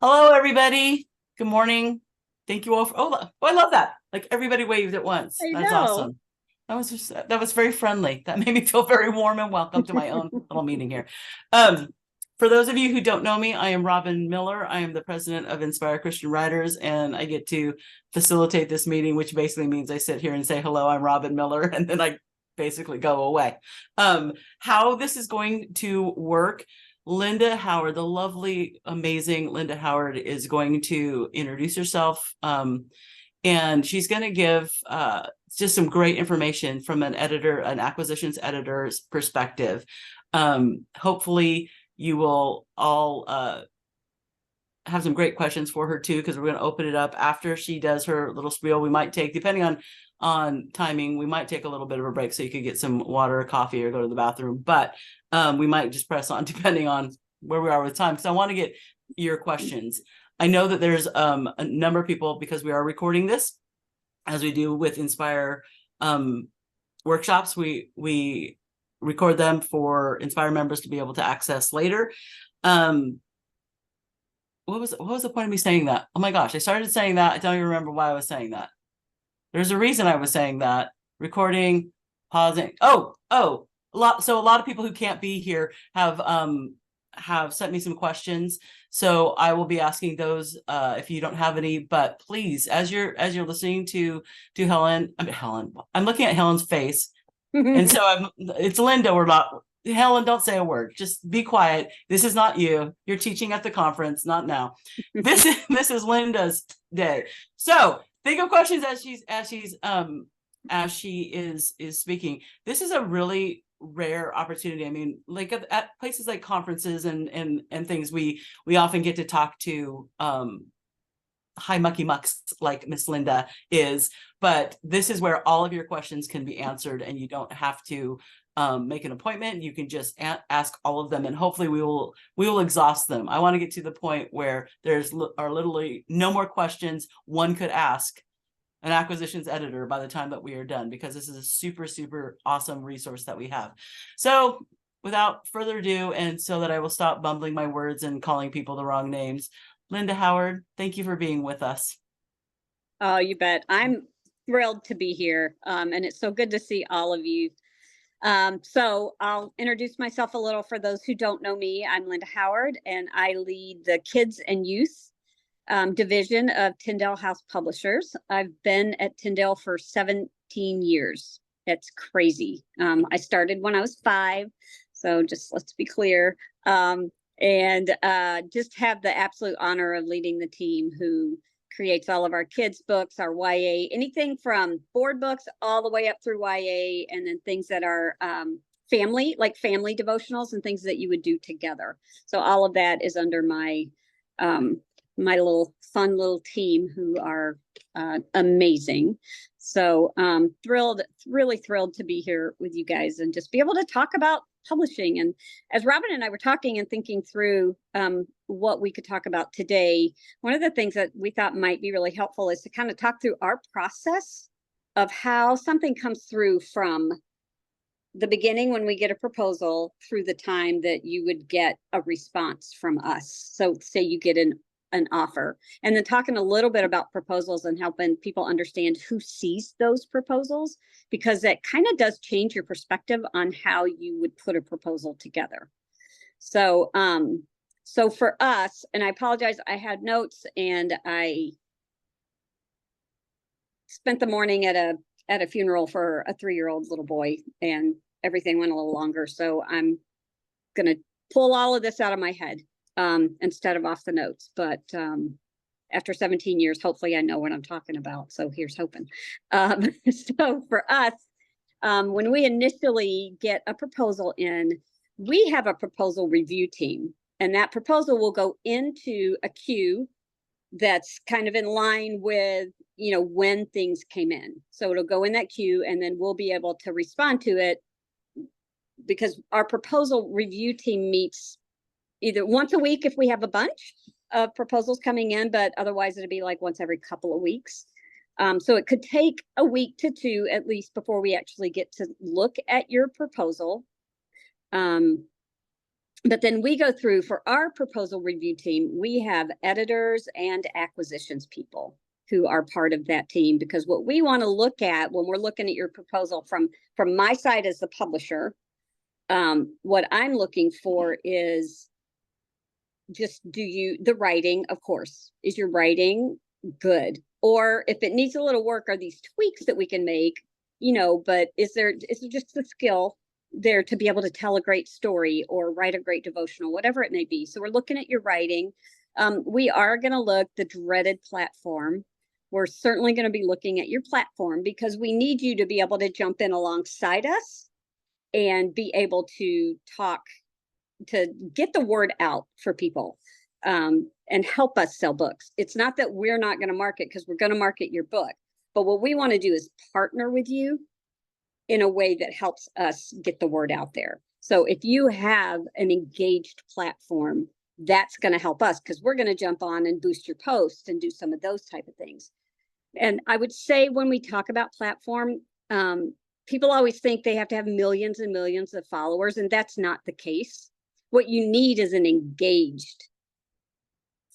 Hello, everybody. Good morning. Thank you all for, I love that. Like everybody waved at once. I That's know. awesome. That was very friendly. That made me feel very warm and welcome to my own little meeting here. Um, for those of you who don't know me, I am Robin Miller. I am the president of Inspire Christian Writers, and I get to facilitate this meeting, which basically means I sit here and say, hello, I'm Robin Miller, and then I basically go away. How this is going to work, Linda Howard, the lovely, amazing Linda Howard, is going to introduce herself. And she's going to give just some great information from an acquisitions editor's perspective. Hopefully you will all have some great questions for her too, because we're going to open it up after she does her little spiel. We might take, depending on timing, we might take a little bit of a break so you could get some water or coffee or go to the bathroom, but we might just press on depending on where we are with time, because I want to get your questions. I know that there's a number of people, because we are recording this as we do with Inspire workshops. We record them for Inspire members to be able to access later. What was the point of me saying that? Oh my gosh, I started saying that. I don't even remember why I was saying that. There's a reason I was saying that. Recording, pausing. A lot of people who can't be here have sent me some questions. So I will be asking those if you don't have any, but please, as you're listening to Helen, I'm looking at Helen's face. And so it's Linda. We're not, Helen, don't say a word. Just be quiet. This is not you. You're teaching at the conference, not now. This is Linda's day. So think of questions as she is speaking. This is a really rare opportunity. I mean, like at places like conferences and things, we often get to talk to high mucky mucks like Miss Linda is, but this is where all of your questions can be answered, and you don't have to make an appointment. You can just ask all of them, and hopefully we will exhaust them. I want to get to the point where are literally no more questions one could ask an acquisitions editor by the time that we are done, because this is a super, super awesome resource that we have. So without further ado, and so that I will stop bumbling my words and calling people the wrong names, Linda Howard, thank you for being with us. Oh, you bet. I'm thrilled to be here. And it's so good to see all of you. So I'll introduce myself a little for those who don't know me. I'm Linda Howard, and I lead the Kids and Youth division of Tyndale House Publishers. I've been at Tyndale for 17 years. It's crazy. I started when I was 5. So just let's be clear. And just have the absolute honor of leading the team who creates all of our kids' books, our YA, anything from board books all the way up through YA, and then things that are family, like family devotionals and things that you would do together. So all of that is under my my little fun little team who are amazing. So really thrilled to be here with you guys and just be able to talk about publishing. And as Robin and I were talking and thinking through what we could talk about today, one of the things that we thought might be really helpful is to kind of talk through our process of how something comes through from the beginning when we get a proposal through the time that you would get a response from us. So say you get an offer, and then talking a little bit about proposals and helping people understand who sees those proposals, because that kind of does change your perspective on how you would put a proposal together. So so for us, and I apologize, I had notes and I spent the morning at a funeral for a 3-year-old little boy, and everything went a little longer, so I'm gonna pull all of this out of my head instead of off the notes. But after 17 years, hopefully I know what I'm talking about. So here's hoping. So for us, when we initially get a proposal in, we have a proposal review team, and that proposal will go into a queue that's kind of in line with, when things came in. So it'll go in that queue, and then we'll be able to respond to it, because our proposal review team meets either once a week if we have a bunch of proposals coming in, but otherwise it'd be like once every couple of weeks. So it could take a week to 2 at least before we actually get to look at your proposal. But then we go through, for our proposal review team, we have editors and acquisitions people who are part of that team, because what we want to look at when we're looking at your proposal from my side as the publisher, what I'm looking for is just, the writing, of course, is your writing good? Or if it needs a little work, are these tweaks that we can make, but is there just the skill there to be able to tell a great story or write a great devotional, whatever it may be. So we're looking at your writing. We are going to look the dreaded platform. We're certainly going to be looking at your platform, because we need you to be able to jump in alongside us and be able to talk, to get the word out for people, and help us sell books. It's not that we're not going to market, because we're going to market your book. But what we want to do is partner with you in a way that helps us get the word out there. So if you have an engaged platform, that's going to help us, because we're going to jump on and boost your posts and do some of those type of things. And I would say when we talk about platform, people always think they have to have millions and millions of followers, and that's not the case. What you need is an engaged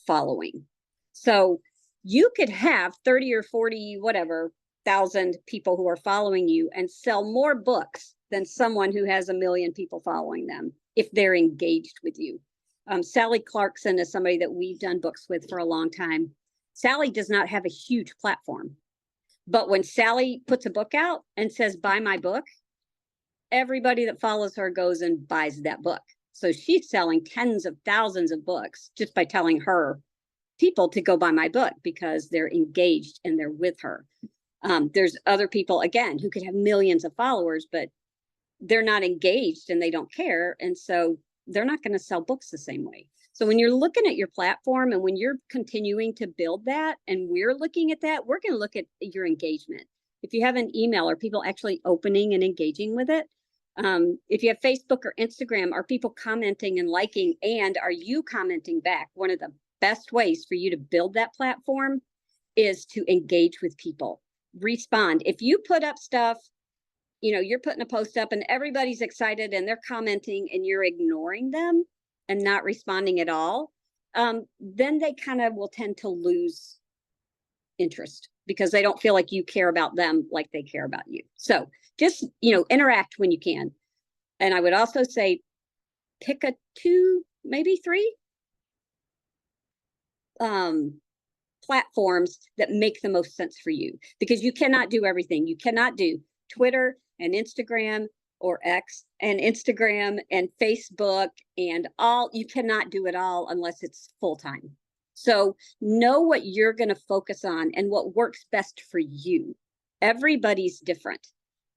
following. So you could have 30 or 40, whatever, thousand people who are following you and sell more books than someone who has 1 million people following them if they're engaged with you. Sally Clarkson is somebody that we've done books with for a long time. Sally does not have a huge platform, but when Sally puts a book out and says, buy my book, everybody that follows her goes and buys that book. So she's selling tens of thousands of books just by telling her people to go buy my book, because they're engaged and they're with her. There's other people, again, who could have millions of followers, but they're not engaged and they don't care. And so they're not going to sell books the same way. So when you're looking at your platform and when you're continuing to build that, and we're looking at that, we're going to look at your engagement. If you have an email, are people actually opening and engaging with it? If you have Facebook or Instagram, are people commenting and liking, and are you commenting back? One of the best ways for you to build that platform is to engage with people. Respond. If you put up stuff, you're putting a post up and everybody's excited and they're commenting and you're ignoring them and not responding at all, then they kind of will tend to lose interest, because they don't feel like you care about them like they care about you. So just, interact when you can. And I would also say pick a 2, maybe 3 platforms that make the most sense for you, because you cannot do everything. You cannot do Twitter and Instagram, or X and Instagram and Facebook and all. You cannot do it all unless it's full time. So know what you're going to focus on and what works best for you. Everybody's different.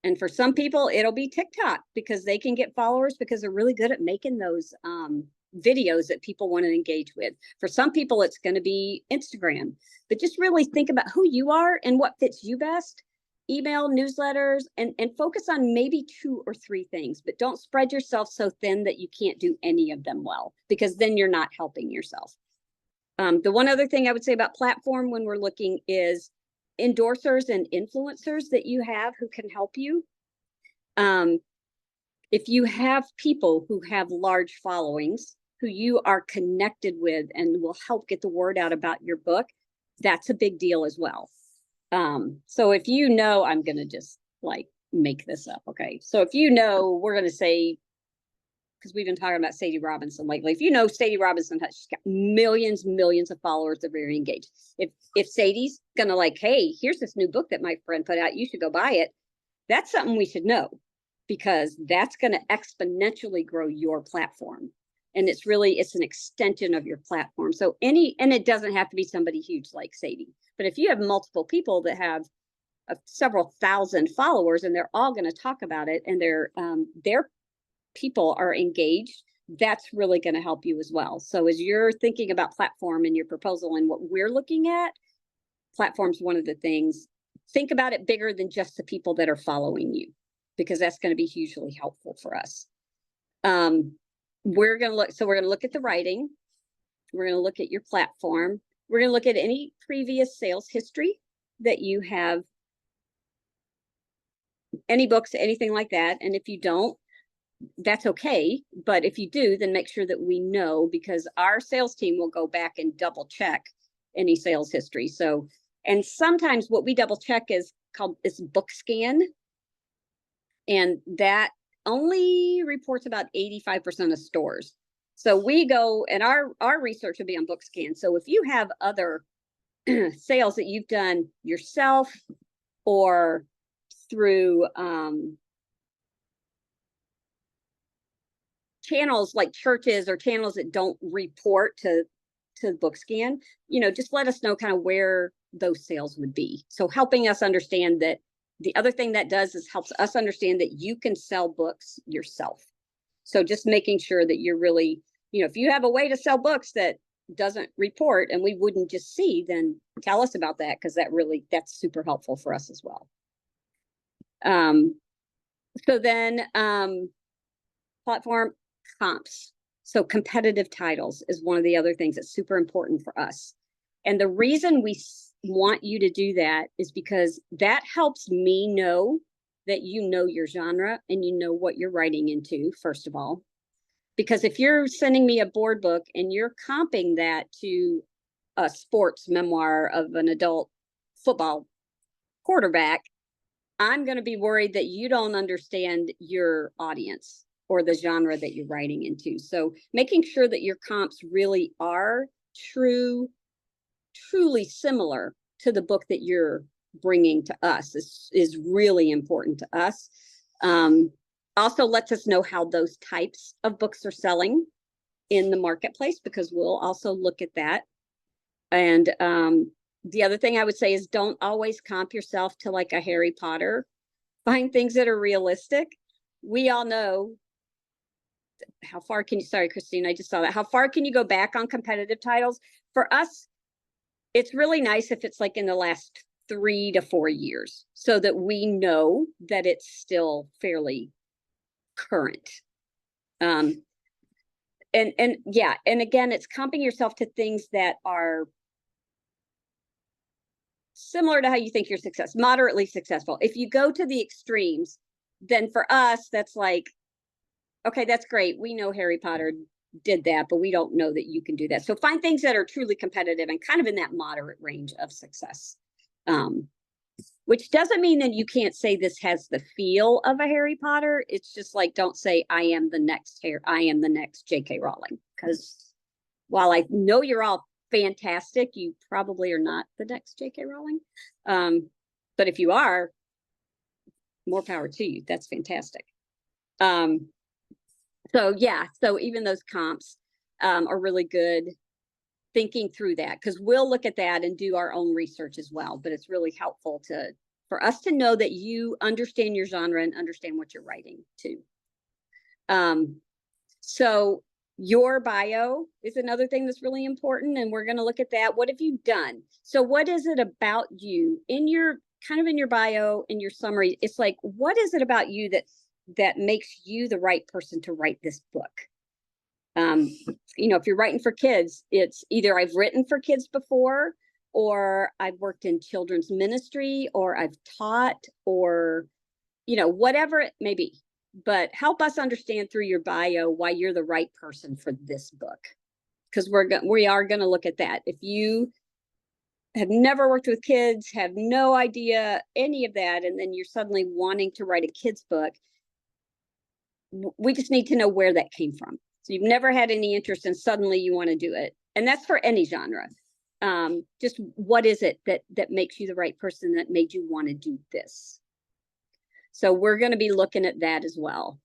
And for some people, it'll be TikTok, because they can get followers because they're really good at making those videos that people want to engage with. For some people, it's going to be Instagram. But just really think about who you are and what fits you best. Email, newsletters, and focus on maybe 2 or 3 things, but don't spread yourself so thin that you can't do any of them well, because then you're not helping yourself. The one other thing I would say about platform when we're looking is endorsers and influencers that you have who can help you. If you have people who have large followings who you are connected with and will help get the word out about your book, that's a big deal as well. So if I'm going to just make this up. Okay. So if we're going to say, because we've been talking about Sadie Robinson lately. If Sadie Robinson she's got millions of followers that are very engaged. If Sadie's going to hey, here's this new book that my friend put out, you should go buy it. That's something we should know, because that's going to exponentially grow your platform. And it's an extension of your platform. So and it doesn't have to be somebody huge like Sadie, but if you have multiple people that have several thousand followers and they're all going to talk about it, and their people are engaged, that's really going to help you as well. So as you're thinking about platform in your proposal and what we're looking at, platform's one of the things. Think about it bigger than just the people that are following you, because that's going to be hugely helpful for us. We're going to look at the writing. We're going to look at your platform. We're going to look at any previous sales history that you have, any books, anything like that. And if you don't, that's okay. But if you do, then make sure that we know, because our sales team will go back and double check any sales history. So, and sometimes what we double check is book scan. And that only reports about 85% of stores. So we go, and our research will be on book scan. So if you have other sales that you've done yourself or through channels like churches or channels that don't report to BookScan, just let us know kind of where those sales would be. So helping us understand that the other thing that does is helps us understand that you can sell books yourself. So just making sure that you're really, if you have a way to sell books that doesn't report and we wouldn't just see, then tell us about that, because that's super helpful for us as well. So then platform comps. So competitive titles is one of the other things that's super important for us. And the reason we want you to do that is because that helps me know that you know your genre and you know what you're writing into, first of all. Because if you're sending me a board book and you're comping that to a sports memoir of an adult football quarterback, I'm going to be worried that you don't understand your audience or the genre that you're writing into. So making sure that your comps really are truly similar to the book that you're bringing to us is really important to us. Also lets us know how those types of books are selling in the marketplace, because we'll also look at that. And the other thing I would say is don't always comp yourself to like a Harry Potter. Find things that are realistic. We all know how far can you, sorry, Christine, I just saw that. How far can you go back on competitive titles? For us, it's really nice if it's like in the last 3 to 4 years, so that we know that it's still fairly current. And yeah, and again, it's comping yourself to things that are similar to how you think you're moderately successful. If you go to the extremes, then for us, that's like, okay, that's great. We know Harry Potter did that, but we don't know that you can do that. So find things that are truly competitive and kind of in that moderate range of success. Which doesn't mean that you can't say this has the feel of a Harry Potter. It's just like, don't say I am the next J.K. Rowling, because while I know you're all fantastic, you probably are not the next J.K. Rowling. But if you are, more power to you. That's fantastic. So yeah, so even those comps are really good, thinking through that, because we'll look at that and do our own research as well. But it's really helpful for us to know that you understand your genre and understand what you're writing too. So your bio is another thing that's really important, and we're going to look at that. What have you done? So what is it about you in your bio, in your summary? It's like, what is it about you that makes you the right person to write this book? If you're writing for kids, it's either I've written for kids before, or I've worked in children's ministry, or I've taught, or, whatever it may be. But help us understand through your bio why you're the right person for this book. Because we are going to look at that. If you have never worked with kids, have no idea any of that, and then you're suddenly wanting to write a kid's book, we just need to know where that came from. So you've never had any interest and suddenly you want to do it. And that's for any genre. Just what is it that makes you the right person, that made you want to do this? So we're going to be looking at that as well.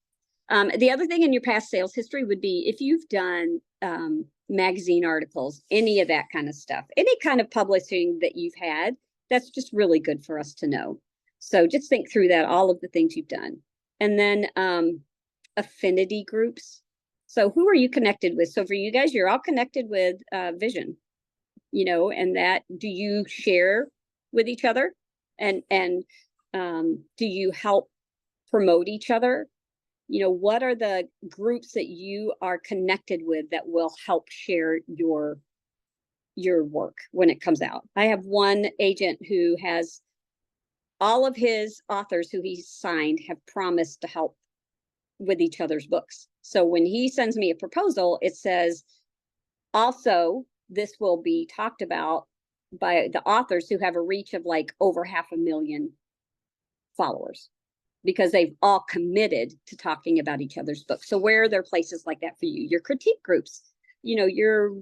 The other thing in your past sales history would be if you've done magazine articles, any of that kind of stuff, any kind of publishing that you've had, that's just really good for us to know. So just think through that, all of the things you've done. And then affinity groups. So who are you connected with? So for you guys, you're all connected with Vision, and that, do you share with each other? And do you help promote each other? What are the groups that you are connected with that will help share your work when it comes out? I have one agent who has all of his authors who he's signed have promised to help with each other's books. So when he sends me a proposal, it says, also, this will be talked about by the authors who have a reach of like over 500,000 followers, because they've all committed to talking about each other's books. So where are there places like that for you? Your critique groups, your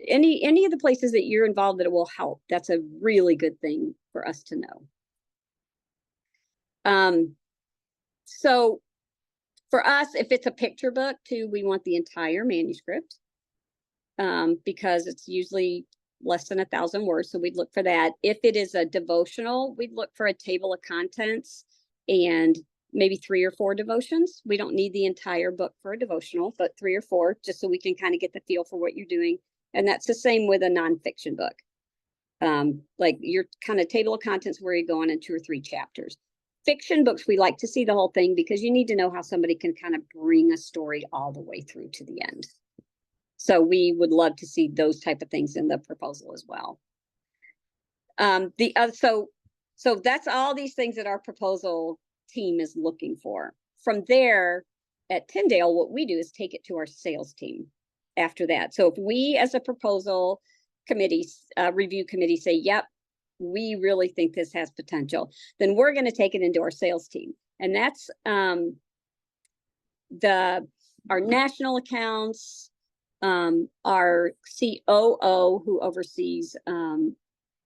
any of the places that you're involved that it will help. That's a really good thing for us to know. So for us, if it's a picture book too, we want the entire manuscript, because it's usually less than 1,000 words. So we'd look for that. If it is a devotional, we'd look for a table of contents and maybe 3 or 4 devotions. We don't need the entire book for a devotional, but 3 or 4, just so we can kind of get the feel for what you're doing. And that's the same with a nonfiction book. Like your kind of table of contents where you're going in 2 or 3 chapters. Fiction books, we like to see the whole thing because you need to know how somebody can kind of bring a story all the way through to the end. So we would love to see those type of things in the proposal as well. So that's all these things that our proposal team is looking for. From there, at Tyndale, what we do is take it to our sales team after that. So if we, as a proposal committee, review committee, say, yep, we really think this has potential, then we're going to take it into our sales team. And that's our national accounts, our COO who oversees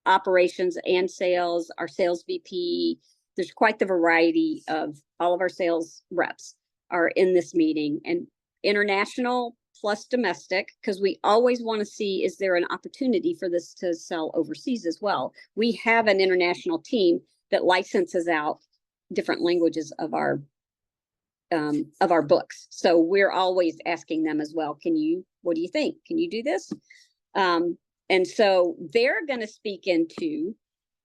operations and sales, our sales VP. There's quite the variety of all of our sales reps are in this meeting, and international plus domestic, because we always want to see, is there an opportunity for this to sell overseas as well? We have an international team that licenses out different languages of our books. So we're always asking them as well, what do you think? Can you do this? And so they're going to speak into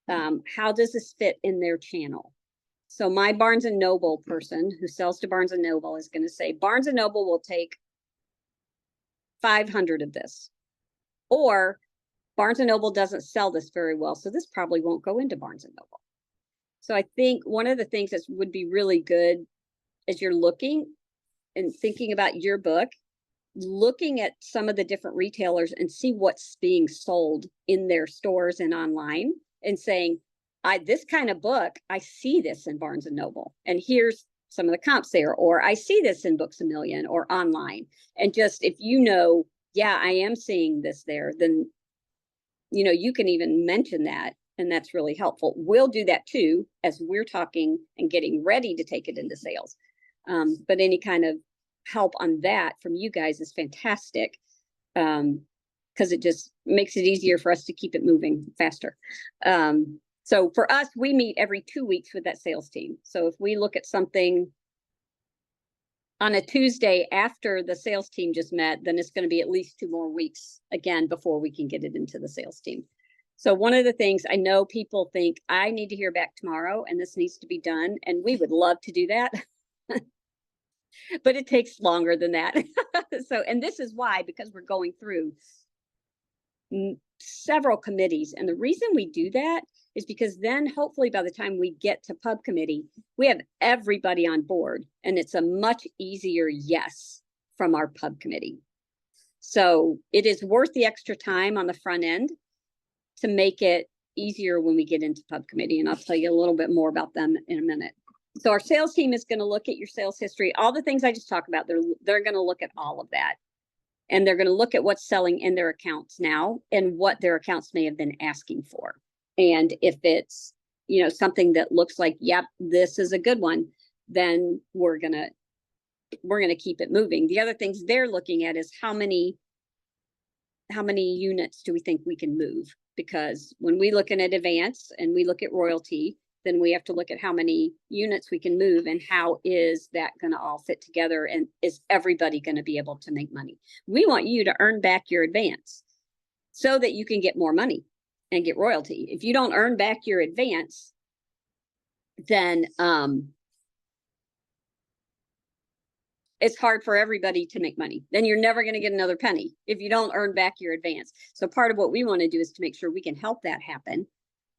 how does this fit in their channel? So my Barnes and Noble person who sells to Barnes and Noble is going to say, Barnes and Noble will take 500 of this, or Barnes and Noble doesn't sell this very well, so this probably won't go into Barnes and Noble. So I think one of the things that would be really good as you're looking and thinking about your book, looking at some of the different retailers and see what's being sold in their stores and online, and saying, this kind of book, I see this in Barnes and Noble, and here's some of the comps there, or I see this in Books A Million or online. And just, if yeah, I am seeing this there, then, you can even mention that. And that's really helpful. We'll do that too, as we're talking and getting ready to take it into sales. But any kind of help on that from you guys is fantastic, because it just makes it easier for us to keep it moving faster. So for us, we meet every 2 weeks with that sales team. So if we look at something on a Tuesday after the sales team just met, then it's going to be at least 2 more weeks again before we can get it into the sales team. So one of the things, I know people think, I need to hear back tomorrow and this needs to be done. And we would love to do that. But it takes longer than that. And this is why, because we're going through several committees. And the reason we do that is because then hopefully by the time we get to pub committee, we have everybody on board, and it's a much easier yes from our pub committee. So it is worth the extra time on the front end to make it easier when we get into pub committee. And I'll tell you a little bit more about them in a minute. So our sales team is going to look at your sales history, all the things I just talked about. They're going to look at all of that. And they're going to look at what's selling in their accounts now and what their accounts may have been asking for. And if it's, something that looks like, yep, this is a good one, then we're going to keep it moving. The other things they're looking at is how many units do we think we can move? Because when we look at advance and we look at royalty, then we have to look at how many units we can move and how is that going to all fit together, and is everybody going to be able to make money? We want you to earn back your advance so that you can get more money and get royalty. If you don't earn back your advance, then it's hard for everybody to make money. Then you're never going to get another penny if you don't earn back your advance. So part of what we want to do is to make sure we can help that happen.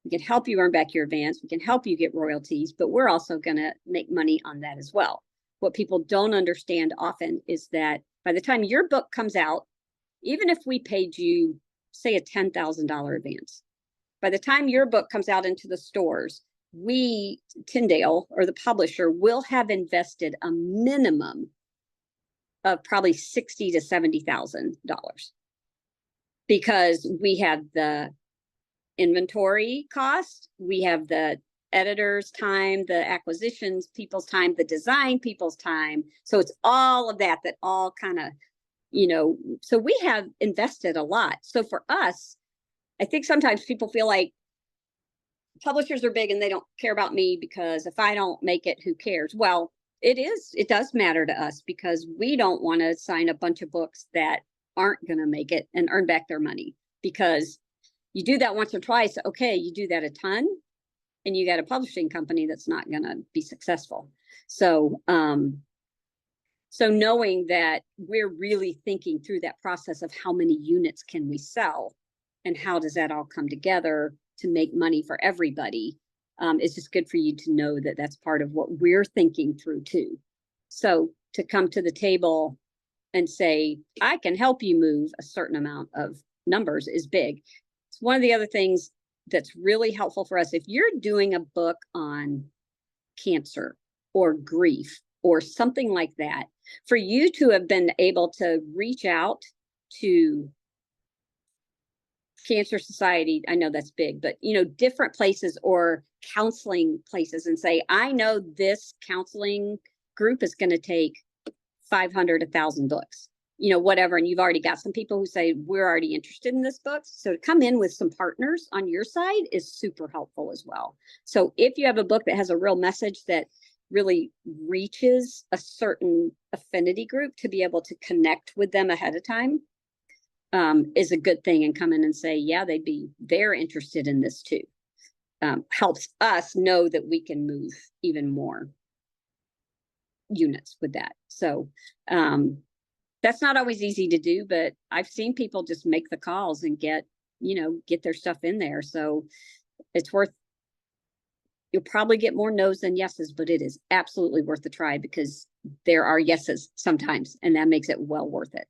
We can help you earn back your advance. We can help you get royalties, but we're also going to make money on that as well. what people don't understand often is that by the time your book comes out, even if we paid you, say, a $10,000 advance, by the time your book comes out into the stores, we, Tyndale, or the publisher, will have invested a minimum of probably $60,000 to $70,000, because we have the inventory cost, we have the editor's time, the acquisitions people's time, the design people's time. So it's all of that all kind of, so we have invested a lot. So for us, I think sometimes people feel like publishers are big and they don't care about me because if I don't make it, who cares? Well, it does matter to us, because we don't want to sign a bunch of books that aren't going to make it and earn back their money, because you do that once or twice. Okay, you do that a ton and you got a publishing company that's not going to be successful. So, so knowing that we're really thinking through that process of how many units can we sell and how does that all come together to make money for everybody, it's just good for you to know that that's part of what we're thinking through too. So to come to the table and say, I can help you move a certain amount of numbers is big. It's one of the other things that's really helpful for us. If you're doing a book on cancer or grief or something like that, for you to have been able to reach out to Cancer Society, I know that's big, but different places or counseling places and say, I know this counseling group is going to take 500, 1,000 books, whatever. And you've already got some people who say, we're already interested in this book. So to come in with some partners on your side is super helpful as well. So if you have a book that has a real message that really reaches a certain affinity group, to be able to connect with them ahead of time is a good thing, and come in and say, yeah, they're interested in this too. Helps us know that we can move even more units with that. So that's not always easy to do, but I've seen people just make the calls and get their stuff in there. So it's you'll probably get more no's than yeses, but it is absolutely worth the try, because there are yeses sometimes, and that makes it well worth it.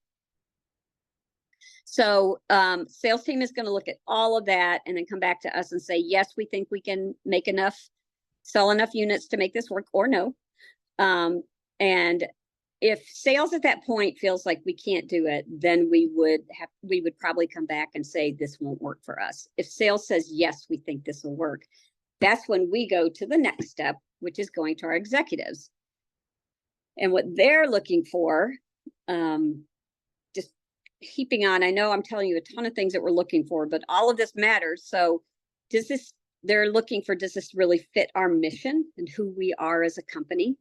So sales team is going to look at all of that and then come back to us and say, yes, we think we can make sell enough units to make this work, or no. And if sales at that point feels like we can't do it, then we would probably come back and say, this won't work for us. If sales says, yes, we think this will work, that's when we go to the next step, which is going to our executives. And what they're looking for, just heaping on, I know I'm telling you a ton of things that we're looking for, but all of this matters. So they're looking for, does this really fit our mission and who we are as a company?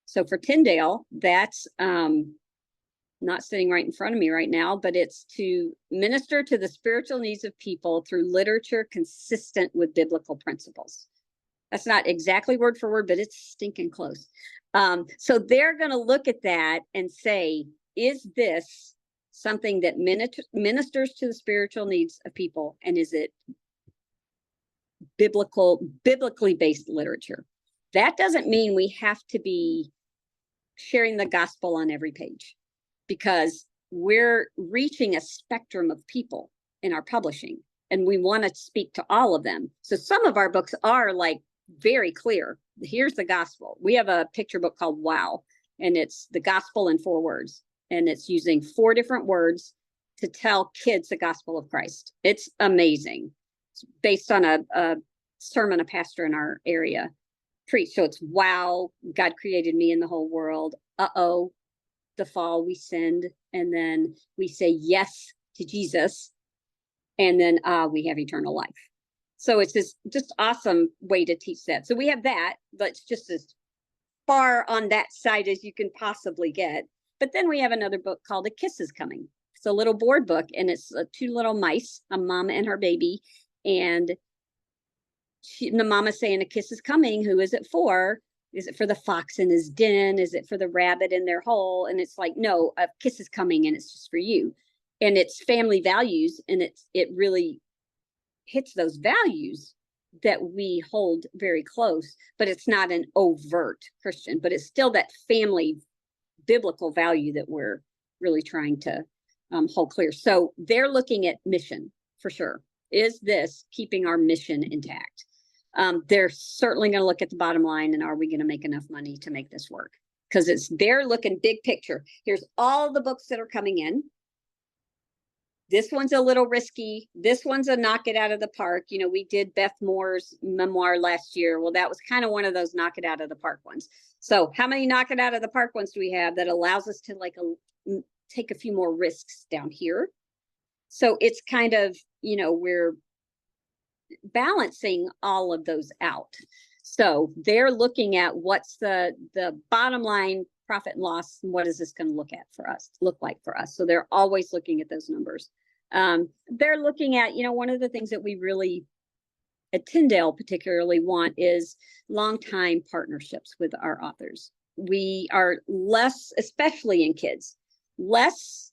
So for Tyndale, that's not sitting right in front of me right now, but it's to minister to the spiritual needs of people through literature consistent with biblical principles. That's not exactly word for word, but it's stinking close. So they're going to look at that and say, is this something that ministers to the spiritual needs of people? And is it biblically based literature? That doesn't mean we have to be sharing the gospel on every page, because we're reaching a spectrum of people in our publishing, and we want to speak to all of them. So some of our books are like very clear. Here's the gospel. We have a picture book called Wow, and it's the gospel in 4 words. And it's using 4 different words to tell kids the gospel of Christ. It's amazing. It's based on a sermon a pastor in our area preached. So it's, wow, God created me and the whole world. Uh-oh, the fall, we sinned. And then we say yes to Jesus. And then we have eternal life. So it's this just awesome way to teach that. So we have that, but it's just as far on that side as you can possibly get. But then we have another book called A Kiss Is Coming. It's a little board book, and it's 2 little mice, a mom and her baby. And the mama's saying, a kiss is coming. Who is it for? Is it for the fox in his den? Is it for the rabbit in their hole? And it's like, no, a kiss is coming, and it's just for you. And it's family values, and it really hits those values, that we hold very close, but it's not an overt Christian, but it's still that family biblical value that we're really trying to hold clear. So they're looking at mission for sure. Is this keeping our mission intact? They're certainly going to look at the bottom line and are we going to make enough money to make this work? Because they're looking big picture. Here's all the books that are coming in. This one's a little risky. This one's a knock it out of the park. You know, we did Beth Moore's memoir last year. Well, that was kind of one of those knock it out of the park ones. So how many knock it out of the park ones do we have that allows us to like take a few more risks down here? So it's kind of, you know, we're balancing all of those out. So they're looking at what's the bottom line profit and loss, and what is this going to look like for us? So they're always looking at those numbers. They're looking at, you know, one of the things that we really at Tyndale particularly want is long-time partnerships with our authors. We are less, especially in kids, less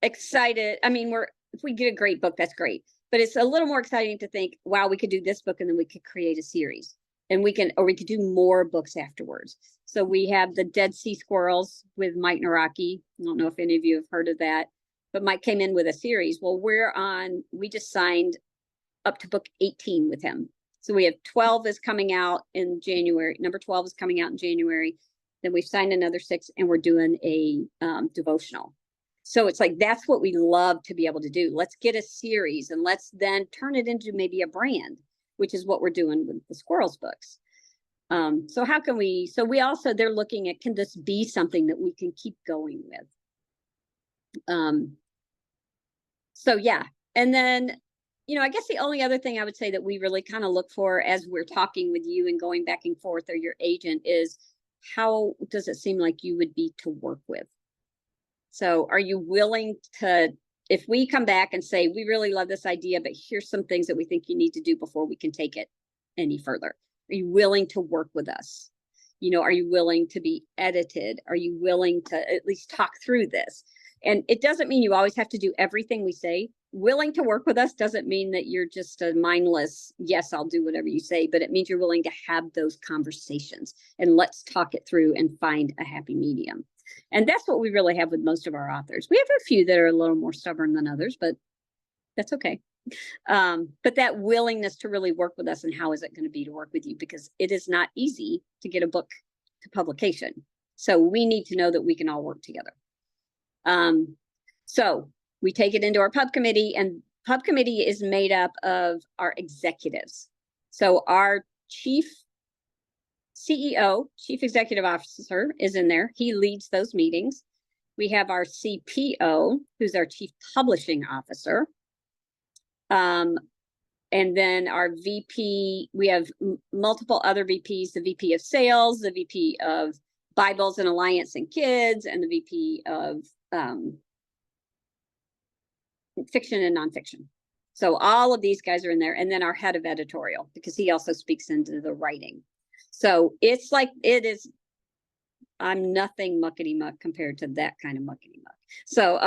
excited. I mean, if we get a great book, that's great. But it's a little more exciting to think, wow, we could do this book and then we could create a series. And we could do more books afterwards. So we have the Dead Sea Squirrels with Mike Naraki. I don't know if any of you have heard of that, but Mike came in with a series. Well, we just signed up to book 18 with him. So we have 12 is coming out in January. Number 12 is coming out in January. Then we've signed another 6 and we're doing a devotional. So it's like, that's what we love to be able to do. Let's get a series and let's then turn it into maybe a brand, which is what we're doing with the Squirrels books. So how can we, so we also, they're looking at, can this be something that we can keep going with? So yeah. And then, you know, I guess the only other thing I would say that we really kind of look for as we're talking with you and going back and forth or your agent is, how does it seem like you would be to work with? So are you willing to, if we come back and say, we really love this idea, but here's some things that we think you need to do before we can take it any further. Are you willing to work with us? You know, are you willing to be edited? Are you willing to at least talk through this? And it doesn't mean you always have to do everything we say. Willing to work with us doesn't mean that you're just a mindless, yes, I'll do whatever you say, but it means you're willing to have those conversations and let's talk it through and find a happy medium. And that's what we really have with most of our authors. We have a few that are a little more stubborn than others, but that's okay. But that willingness to really work with us, and how is it going to be to work with you? Because it is not easy to get a book to publication. So we need to know that we can all work together. So we take it into our pub committee, and pub committee is made up of our executives. So our chief CEO, Chief Executive Officer, is in there. He leads those meetings. We have our CPO, who's our Chief Publishing Officer. And then our VP, we have multiple other VPs, the VP of Sales, the VP of Bibles and Alliance and Kids, and the VP of Fiction and Nonfiction. So all of these guys are in there. And then our head of editorial, because he also speaks into the writing. So it's like, it is, I'm nothing muckety muck compared to that kind of muckety muck. So,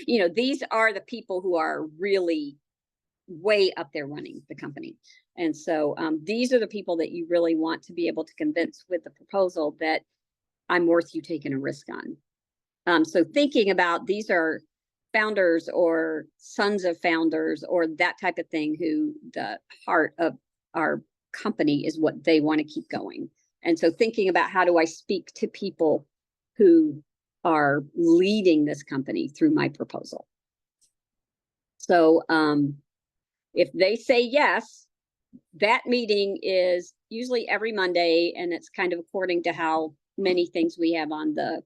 you know, these are the people who are really way up there running the company. And so these are the people that you really want to be able to convince with the proposal that I'm worth you taking a risk on. So thinking about, these are founders or sons of founders or that type of thing, who the heart of our company is what they want to keep going. And so thinking about, how do I speak to people who are leading this company through my proposal? So if they say yes, that meeting is usually every Monday, and it's kind of according to how many things we have on the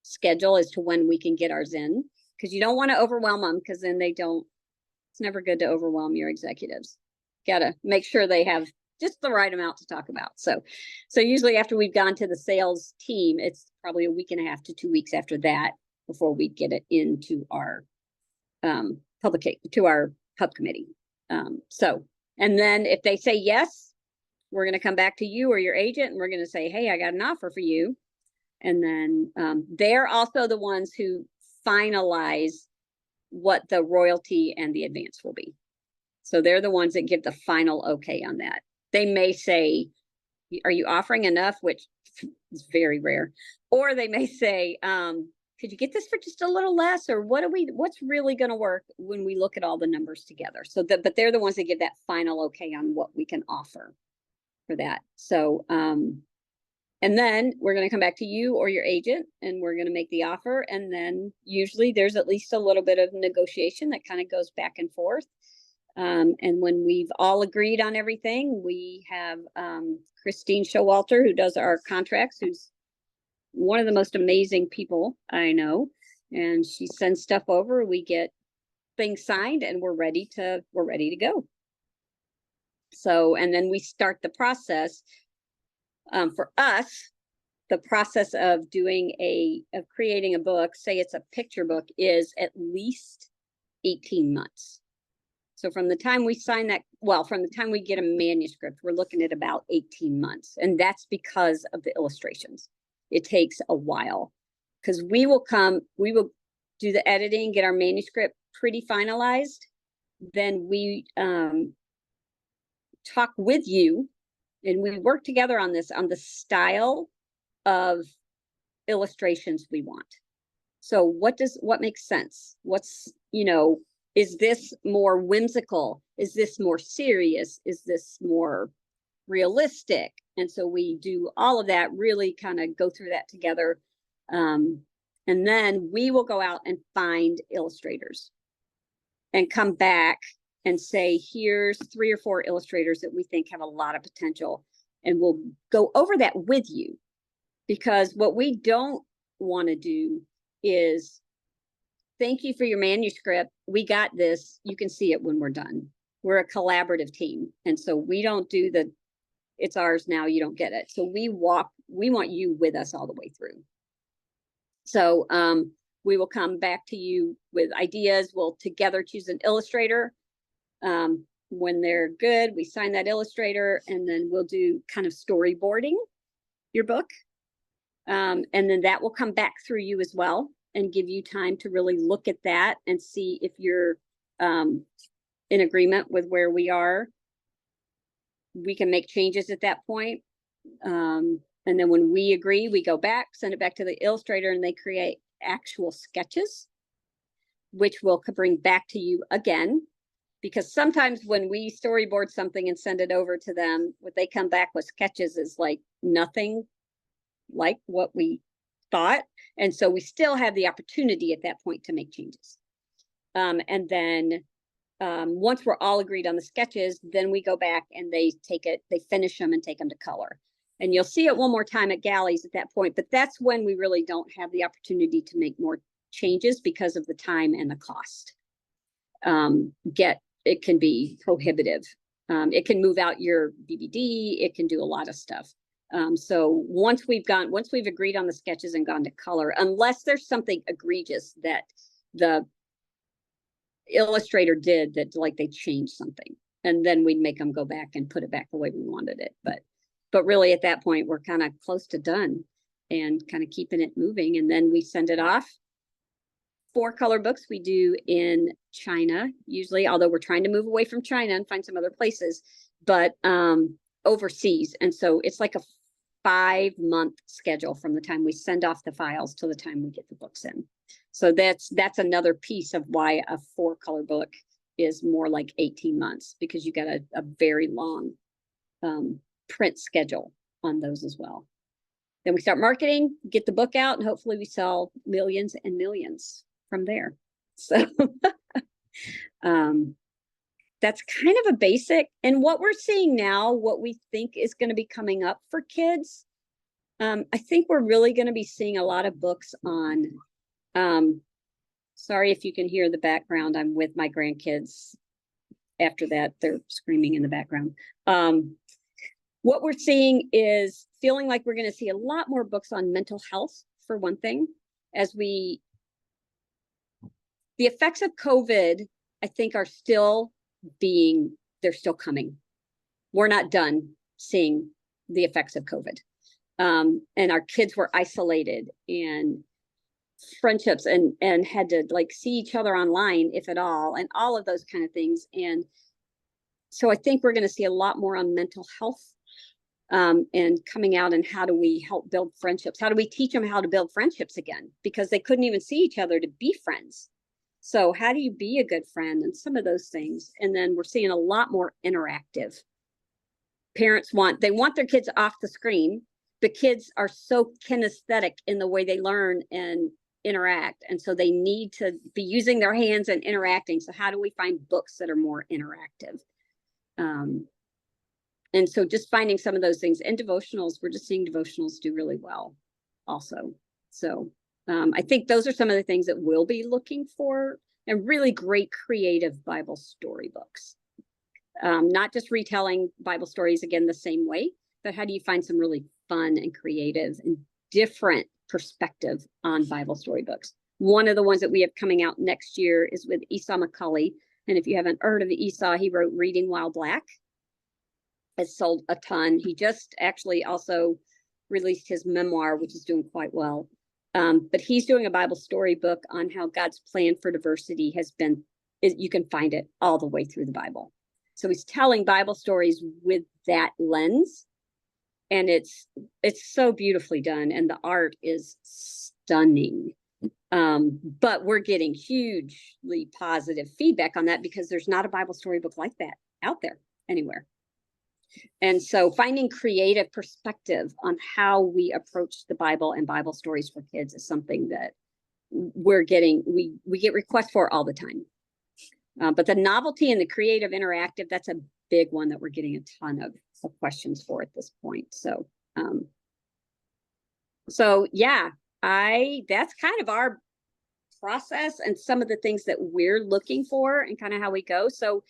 schedule as to when we can get ours in, because you don't want to overwhelm them, because then they don't, it's never good to overwhelm your executives. Gotta make sure they have just the right amount to talk about. So usually after we've gone to the sales team, it's probably a week and a half to 2 weeks after that before we get it into our our pub committee. And then if they say yes, we're going to come back to you or your agent, and we're going to say, hey, I got an offer for you. And then they're also the ones who finalize what the royalty and the advance will be. So they're the ones that give the final okay on that. They may say, are you offering enough? Which is very rare. Or they may say, could you get this for just a little less? Or what's really going to work when we look at all the numbers together? So but they're the ones that give that final okay on what we can offer for that. So, and then we're going to come back to you or your agent and we're going to make the offer. And then usually there's at least a little bit of negotiation that kind of goes back and forth. And when we've all agreed on everything, we have Christine Showalter, who does our contracts, who's one of the most amazing people I know. And she sends stuff over, we get things signed, and we're ready to go. So, and then we start the process. For us, the process of creating a book, say it's a picture book, is at least 18 months. So from the time we sign that, well, from the time we get a manuscript, we're looking at about 18 months. And that's because of the illustrations. It takes a while because we will do the editing, get our manuscript pretty finalized. Then we talk with you and we work together on this, on the style of illustrations we want. So what makes sense? What's, is this more whimsical? Is this more serious? Is this more realistic? And so we do all of that, really kind of go through that together. And then we will go out and find illustrators and come back and say, here's 3 or 4 illustrators that we think have a lot of potential. And we'll go over that with you, because what we don't want to do is, thank you for your manuscript. We got this. You can see it when we're done. We're a collaborative team. And so we don't do it's ours now, you don't get it. So we want you with us all the way through. So we will come back to you with ideas. We'll together choose an illustrator. When they're good, we sign that illustrator, and then we'll do kind of storyboarding your book. And then that will come back through you as well and give you time to really look at that and see if you're in agreement with where we are. We can make changes at that point. And then when we agree, we go back, send it back to the illustrator, and they create actual sketches, which we'll bring back to you again. Because sometimes when we storyboard something and send it over to them, what they come back with sketches is like nothing like what we thought. And so we still have the opportunity at that point to make changes. And then once we're all agreed on the sketches, then we go back and they finish them and take them to color. And you'll see it one more time at galleys at that point, but that's when we really don't have the opportunity to make more changes because of the time and the cost. It can be prohibitive. It can move out your BBD. It can do a lot of stuff. So once we've agreed on the sketches and gone to color, unless there's something egregious that the illustrator did that, like they changed something, and then we'd make them go back and put it back the way we wanted it. But really at that point, we're kind of close to done and kind of keeping it moving. And then we send it off. 4 color books we do in China, usually, although we're trying to move away from China and find some other places, but overseas. And so it's like a 5-month schedule from the time we send off the files to the time we get the books in. So that's another piece of why a 4-color book is more like 18 months, because you got a very long print schedule on those as well. Then we start marketing, get the book out, and hopefully we sell millions and millions from there. So that's kind of a basic. And what we're seeing now, what we think is going to be coming up for kids, I think we're really going to be seeing a lot of books on, sorry if you can hear the background, I'm with my grandkids. After that, they're screaming in the background. What we're seeing is feeling like we're going to see a lot more books on mental health, for one thing, as the effects of COVID, I think, are still they're still coming. We're not done seeing the effects of COVID. And our kids were isolated, and friendships and had to like see each other online, if at all, and all of those kind of things. And So I think we're going to see a lot more on mental health, and coming out, and how do we help build friendships? How do we teach them how to build friendships again? Because they couldn't even see each other to be friends. So how do you be a good friend, and some of those things? And then we're seeing a lot more interactive. Parents want their kids off the screen. The kids are so kinesthetic in the way they learn and interact, and so they need to be using their hands and interacting. So how do we find books that are more interactive? And so just finding some of those things. And devotionals, we're just seeing devotionals do really well also. So I think those are some of the things that we'll be looking for, and really great creative Bible storybooks. Not just retelling Bible stories again the same way, but how do you find some really fun and creative and different perspective on Bible storybooks? One of the ones that we have coming out next year is with Esau McCaulley. And if you haven't heard of Esau, he wrote Reading While Black. It's sold a ton. He just actually also released his memoir, which is doing quite well. But he's doing a Bible storybook on how God's plan for diversity has been, you can find it all the way through the Bible. So he's telling Bible stories with that lens. And it's so beautifully done. And the art is stunning. But we're getting hugely positive feedback on that, because there's not a Bible storybook like that out there anywhere. And so finding creative perspective on how we approach the Bible and Bible stories for kids is something that we're getting, we get requests for all the time. But the novelty and the creative interactive, that's a big one that we're getting a ton of questions for at this point. So, yeah, that's kind of our process and some of the things that we're looking for and kind of how we go. So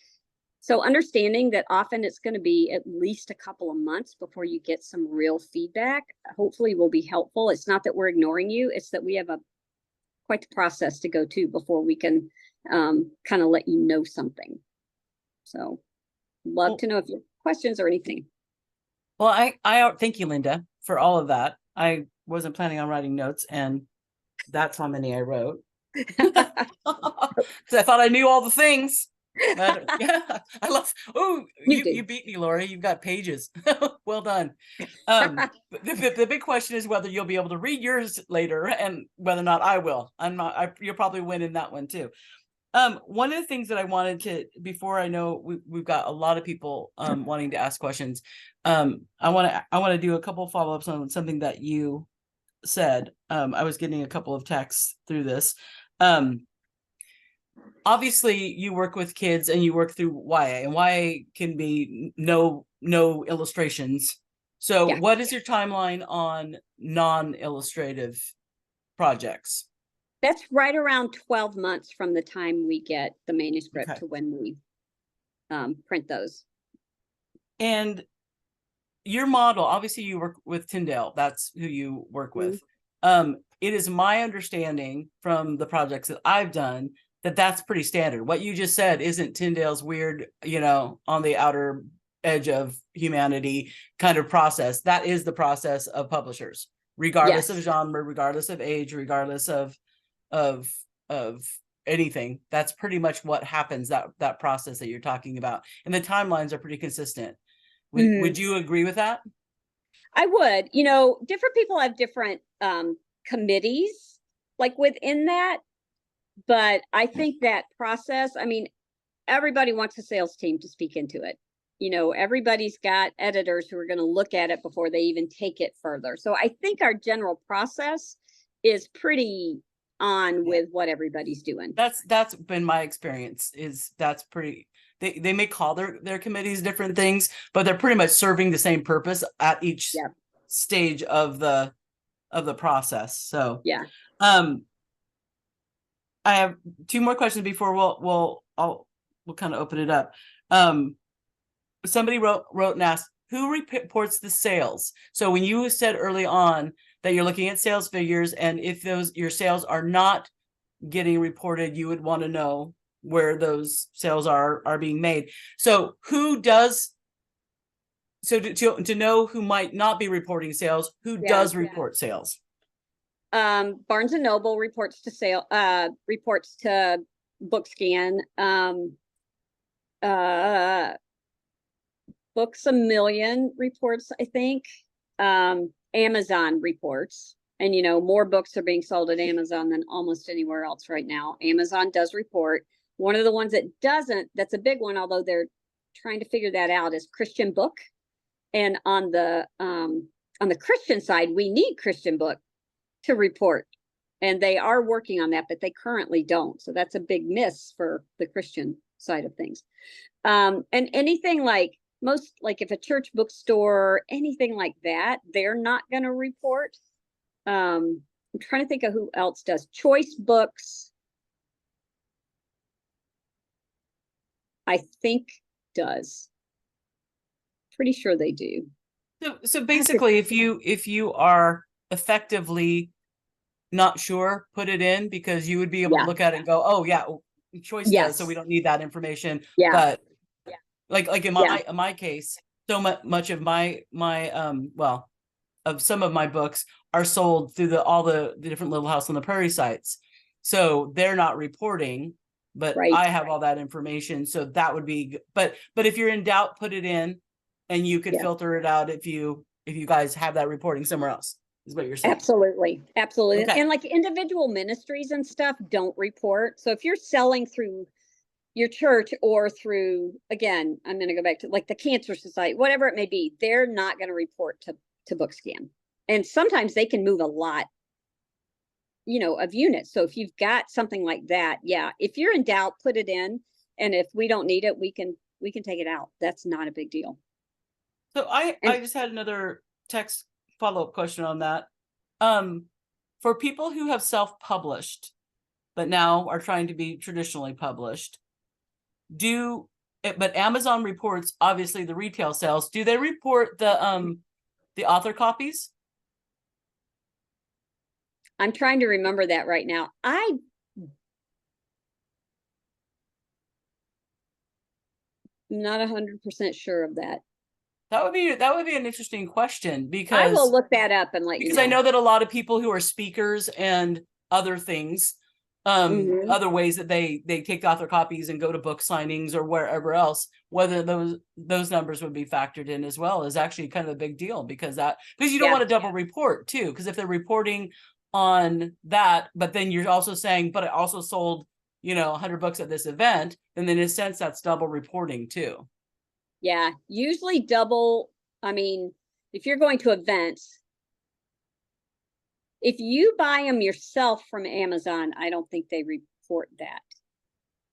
understanding that often it's going to be at least a couple of months before you get some real feedback, hopefully will be helpful. It's not that we're ignoring you. It's that we have quite the process to go to before we can kind of let you know something. So love to know if you have questions or anything. Well, I thank you, Linda, for all of that. I wasn't planning on writing notes, and that's how many I wrote. Because I thought I knew all the things. But yeah, I love. Oh, you beat me, Lori. You've got pages. Well done. The big question is whether you'll be able to read yours later, and whether or not I will. I'm not. You'll probably win in that one too. One of the things that I wanted to, before I know we've got a lot of people wanting to ask questions, I want to do a couple of follow-ups on something that you said. I was getting a couple of texts through this. Obviously you work with kids and you work through YA, and YA can be no illustrations. So yeah. What is your timeline on non-illustrative projects? That's right around 12 months from the time we get the manuscript to when we print those. And your model, obviously you work with Tyndale. That's who you work with. It is my understanding from the projects that I've done that that's pretty standard. What you just said isn't Tyndale's weird, on the outer edge of humanity kind of process. That is the process of publishers, regardless of genre, regardless of age, regardless of anything. That's pretty much what happens, that process that you're talking about. And the timelines are pretty consistent. Would you agree with that? I would. Different people have different committees like within that. But I think that process, everybody wants a sales team to speak into it. Everybody's got editors who are going to look at it before they even take it further. So I think our general process is pretty on with what everybody's doing. That's been my experience. That's pretty. They may call their committees different things, but they're pretty much serving the same purpose at each stage of the process. So yeah. I have two more questions before we'll kind of open it up. Somebody wrote and asked, who reports the sales? So when you said early on that you're looking at sales figures, and if your sales are not getting reported, you would want to know where those sales are being made. So who does? So to know who might not be reporting sales, who does report sales? Barnes and Noble reports to reports to BookScan. Books A Million reports, I think. Amazon reports. And, you know, more books are being sold at Amazon than almost anywhere else right now. Amazon does report. One of the ones that doesn't, that's a big one, although they're trying to figure that out, is Christian Book. And on the Christian side, we need Christian Book to report. And they are working on that, but they currently don't. So that's a big miss for the Christian side of things. And anything like if a church bookstore, anything like that, they're not going to report. I'm trying to think of who else does. Choice Books, I think, does. Pretty sure they do. So basically, if you are effectively not sure, put it in, because you would be able to look at it and go, oh yeah, Choice does, so we don't need that information. But like in my case, so much of my of some of my books are sold through all the different Little House on the Prairie sites, so they're not reporting, but I have all that information, so that would be. But if you're in doubt, put it in, and you could filter it out if you guys have that reporting somewhere else. Is what you're saying? Absolutely. Okay. And like individual ministries and stuff don't report. So if you're selling through your church or through, again, I'm going to go back to like the Cancer Society, whatever it may be, they're not going to report to BookScan. And sometimes they can move a lot, you know, of units. So if you've got something like that, if you're in doubt, put it in. And if we don't need it, we can take it out. That's not a big deal. So I just had another text follow-up question on that. For people who have self-published, but now are trying to be traditionally published, but Amazon reports obviously the retail sales. Do they report the author copies? I'm trying to remember that right now. I'm not 100% sure of that. That would be an interesting question, because I will look that up and let you know. Because I know that a lot of people who are speakers and other things, other ways that they take author copies and go to book signings or wherever else, whether those numbers would be factored in as well, is actually kind of a big deal, because you don't want to double report too, because if they're reporting on that, but then you're also saying, but I also sold 100 books at this event, and then in a sense that's double reporting too. Yeah, usually double. I mean, if you're going to events, if you buy them yourself from Amazon, I don't think they report that.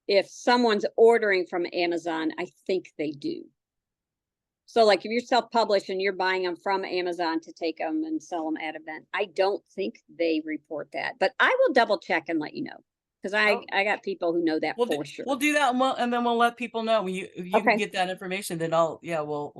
If someone's ordering from Amazon, I think they do. So like if you're self-published and you're buying them from Amazon to take them and sell them at event, I don't think they report that, but I will double check and let you know. Because I got people who know that for sure. We'll do that, and then we'll let people know. You can get that information, then we'll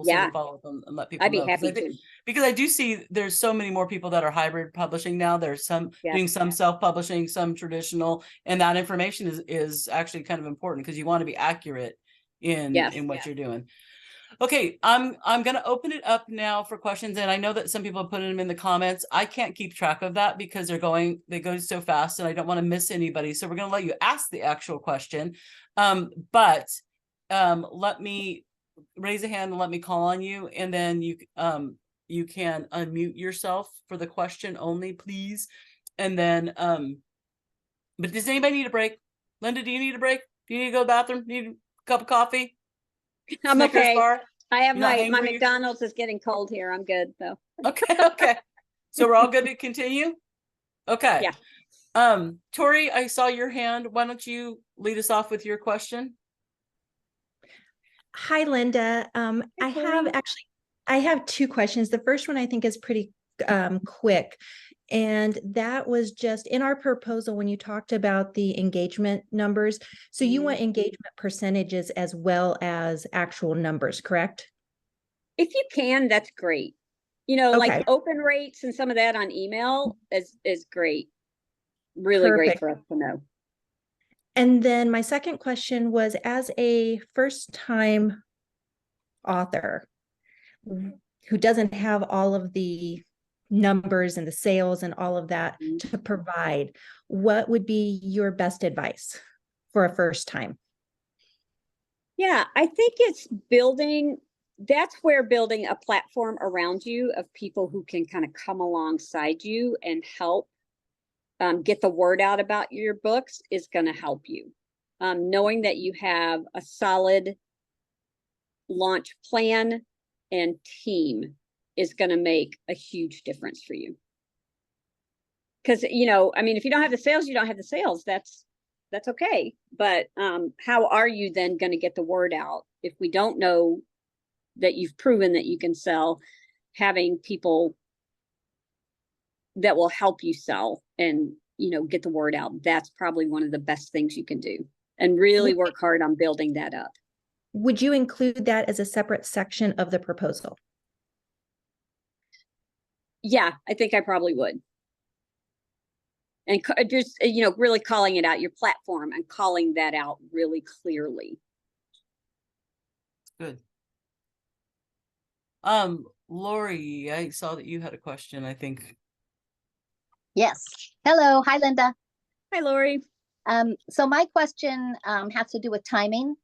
send a follow-up and let people know. I'd be happy to. Because I do see there's so many more people that are hybrid publishing now. There's some doing some self-publishing, some traditional, and that information is actually kind of important, because you want to be accurate in what you're doing. Okay, I'm going to open it up now for questions, and I know that some people have put them in the comments. I can't keep track of that because they go so fast, and I don't want to miss anybody. So we're going to let you ask the actual question, but let me raise a hand and let me call on you, and then you can unmute yourself for the question only, please. And then, but does anybody need a break? Linda, do you need a break? Do you need to go to the bathroom? Need a cup of coffee? I'm okay. Bar? I have my McDonald's is getting cold here. I'm good though. Okay. So we're all good to continue? Okay. Yeah. Tori, I saw your hand. Why don't you lead us off with your question? Hi, Linda. I have two questions. The first one I think is pretty quick. And that was just in our proposal when you talked about the engagement numbers. So you want engagement percentages as well as actual numbers, correct? If you can, that's great. Like open rates and some of that on email is great. Really great for us to know. And then my second question was, as a first-time author who doesn't have all of the numbers and the sales and all of that to provide, what would be your best advice for a first time? Yeah, I think it's building that's where building a platform around you of people who can kind of come alongside you and help get the word out about your books is going to help you. Knowing that you have a solid launch plan and team is going to make a huge difference for you. Because, you know, I mean, if you don't have the sales, you don't have the sales. That's okay. But how are you then going to get the word out if we don't know that you've proven that you can sell? Having people that will help you sell and, you know, get the word out, that's probably one of the best things you can do, and really work hard on building that up. Would you include that as a separate section of the proposal? Yeah, I think I probably would. And just, you know, really calling it out, your platform, and calling that out really clearly. Good. Lori, I saw that you had a question, I think. Yes. Hello. Hi, Linda. Hi, Lori. So my question has to do with timing.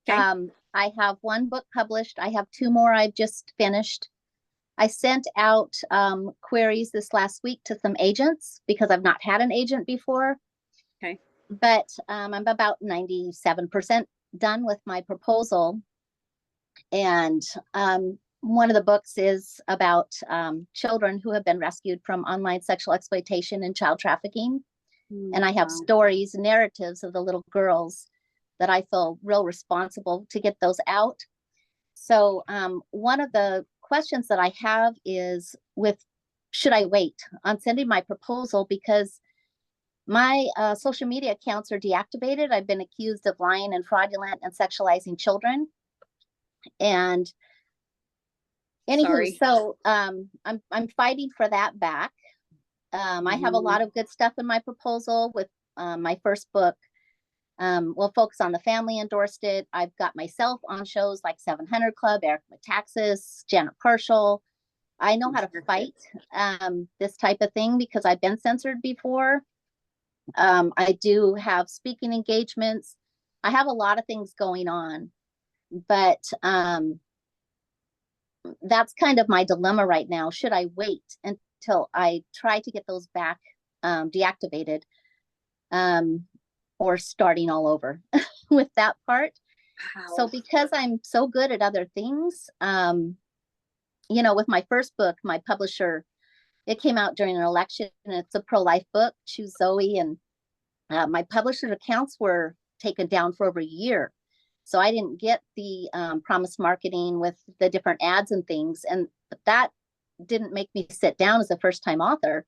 Okay. I have one book published. I have two more I've just finished. I sent out queries this last week to some agents because I've not had an agent before. Okay. But I'm about 97% done with my proposal. And one of the books is about children who have been rescued from online sexual exploitation and child trafficking. And I have stories, narratives of the little girls that I feel real responsible to get those out. So one of the questions that I have is should I wait on sending my proposal, because my social media accounts are deactivated. I've been accused of lying and fraudulent and sexualizing children. And anywho, Sorry. so I'm fighting for that back. I have a lot of good stuff in my proposal with my first book. Will focus on the family, endorsed it. I've got myself on shows like 700 Club, Eric Metaxas, Janet Partial. I know how to fight this type of thing because I've been censored before. I do have speaking engagements. I have a lot of things going on, but that's kind of my dilemma right now. Should I wait until I try to get those back deactivated, or starting all over with that part? Wow. So because I'm so good at other things, you know, with my first book, my publisher, it came out during an election, and it's a pro-life book, Choose Zoe, and my publisher's accounts were taken down for over a year. So I didn't get the promised marketing with the different ads and things. And that didn't make me sit down as a first-time author.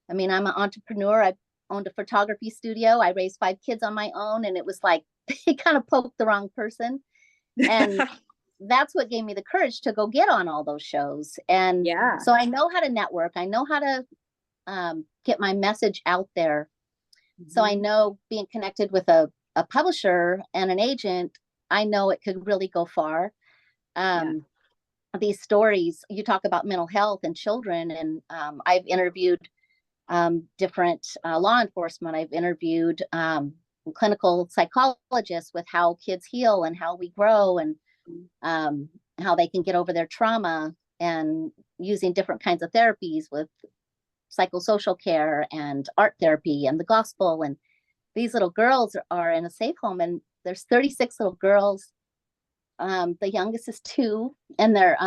I mean, I'm an entrepreneur. I owned a photography studio. I raised 5 kids on my own. And it was like, they kind of poked the wrong person. And that's what gave me the courage to go get on all those shows. And Yeah. so I know how to network. I know how to get my message out there. So I know being connected with a publisher and an agent, I know it could really go far. These stories, you talk about mental health and children, and I've interviewed different law enforcement. I've interviewed clinical psychologists with how kids heal and how we grow, and how they can get over their trauma, and using different kinds of therapies with psychosocial care and art therapy and the gospel. And these little girls are in a safe home, and there's 36 little girls. The youngest is 2, and they're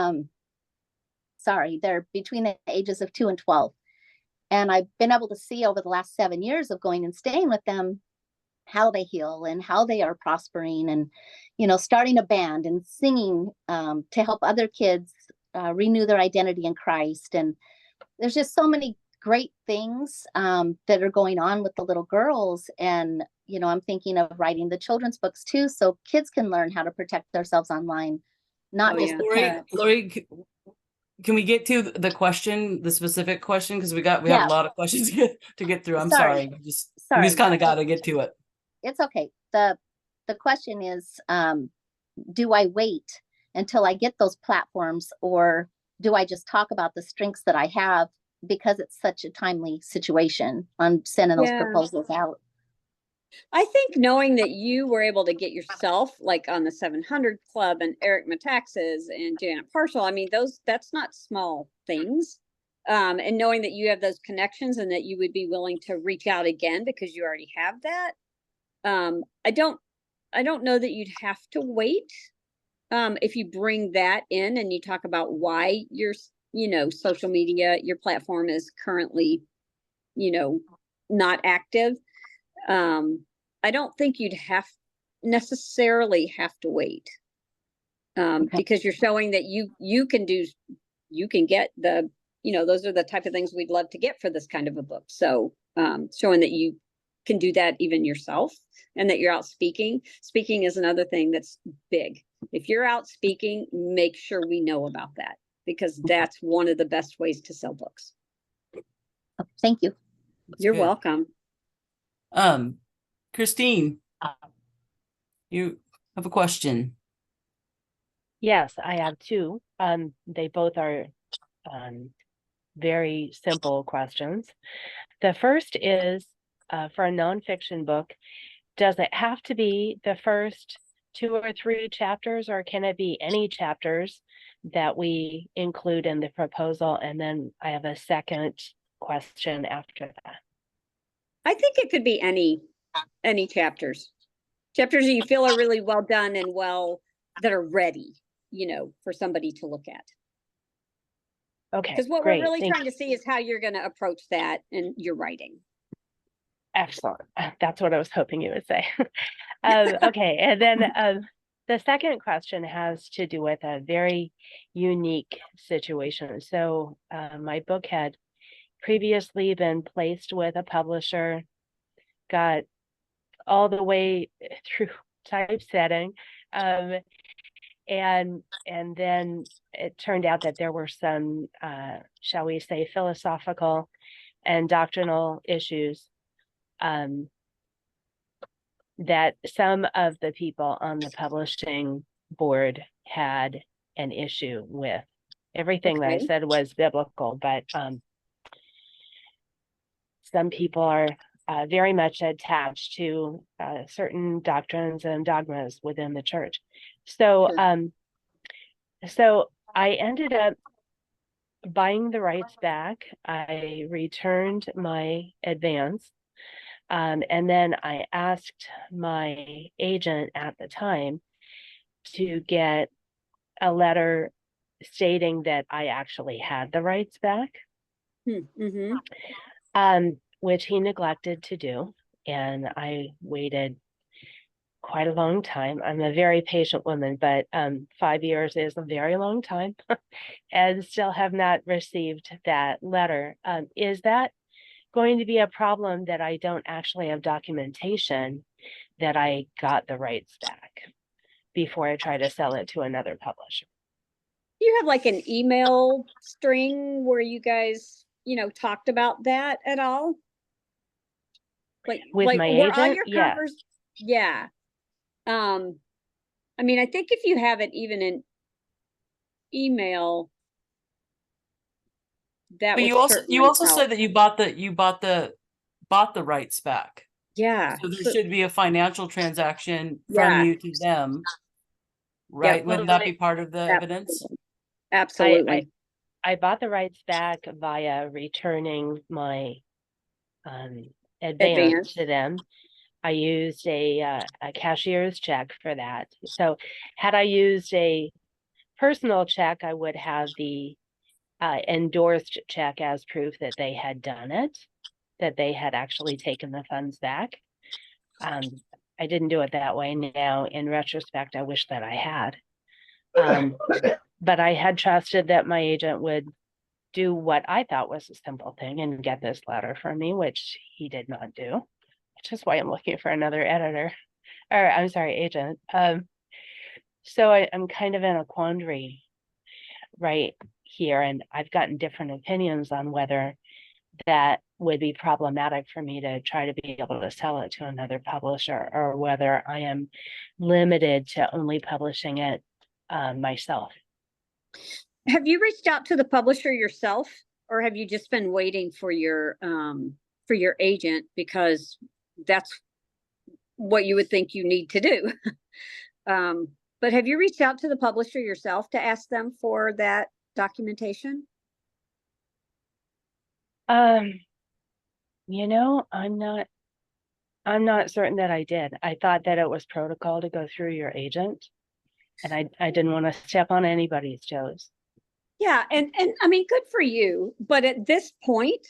between the ages of 2 and 12. And I've been able to see over the last 7 years of going and staying with them how they heal and how they are prospering, and, you know, starting a band and singing to help other kids renew their identity in Christ. And there's just so many great things that are going on with the little girls. And, you know, I'm thinking of writing the children's books too, so kids can learn how to protect themselves online, not just the parents. Lori, can we get to the question, the specific question? Because we have Yeah. a lot of questions to get through. I'm Sorry. sorry. We just kind of got to get to it. It's okay. The question is, do I wait until I get those platforms, or do I just talk about the strengths that I have, because it's such a timely situation on sending those proposals out? I think knowing that you were able to get yourself like on the 700 Club and Eric Metaxas and Janet Parshall, I mean, that's not small things. And knowing that you have those connections and that you would be willing to reach out again because you already have that. I don't know that you'd have to wait. If you bring that in and you talk about why your, social media, your platform is currently, not active. I don't think you'd necessarily have to wait. Okay. Because you're showing that you can get those are the type of things we'd love to get for this kind of a book. So, showing that you can do that even yourself and that you're out speaking. Speaking is another thing that's big. If you're out speaking, make sure we know about that because that's one of the best ways to sell books. Oh, thank you. That's You're good. welcome. Christine, you have a question. Yes, I have two. They both are very simple questions. The first is for a nonfiction book, does it have to be the first 2 or 3 chapters, or can it be any chapters that we include in the proposal? And then I have a second question after that. I think it could be any chapters that you feel are really well done and that are ready, for somebody to look at. Okay, Because what great. we're really trying to see is how you're going to approach that in your writing. Excellent. That's what I was hoping you would say. Okay, and then the second question has to do with a very unique situation. So my book had previously been placed with a publisher, got all the way through typesetting, and then it turned out that there were some, shall we say, philosophical and doctrinal issues that some of the people on the publishing board had an issue with. Everything that I Okay. said was biblical, but some people are very much attached to certain doctrines and dogmas within the church. So, Sure. so I ended up buying the rights back. I returned my advance. And then I asked my agent at the time to get a letter stating that I actually had the rights back, Mm-hmm. which he neglected to do. And I waited quite a long time. I'm a very patient woman, but 5 years is a very long time and still have not received that letter. Is that going to be a problem that I don't actually have documentation that I got the rights back before I try to sell it to another publisher? You have like an email string where you guys, talked about that at all? With my were all agent? your Yeah. Yeah. I mean, I think if you have it even in email, that But would you certainly also help. said that you bought the rights back. Yeah. So there should be a financial transaction from Yeah. you to them, right? Yep. Wouldn't that be part of the evidence? Absolutely. I bought the rights back via returning my advance to them. I used a cashier's check for that. So had I used a personal check, I would have the endorsed check as proof that they had done it, that they had actually taken the funds back. I didn't do it that way. Now, in retrospect, I wish that I had. But I had trusted that my agent would do what I thought was a simple thing and get this letter from me, which he did not do, which is why I'm looking for another editor, or I'm sorry, agent. So I'm kind of in a quandary right here, and I've gotten different opinions on whether that would be problematic for me to try to be able to sell it to another publisher, or whether I am limited to only publishing it myself. Have you reached out to the publisher yourself, or have you just been waiting for your agent because that's what you would think you need to do. But have you reached out to the publisher yourself to ask them for that documentation? You know, I'm not certain that I did. I thought that it was protocol to go through your agent, and I didn't want to step on anybody's toes. Yeah, and I mean, good for you. But at this point,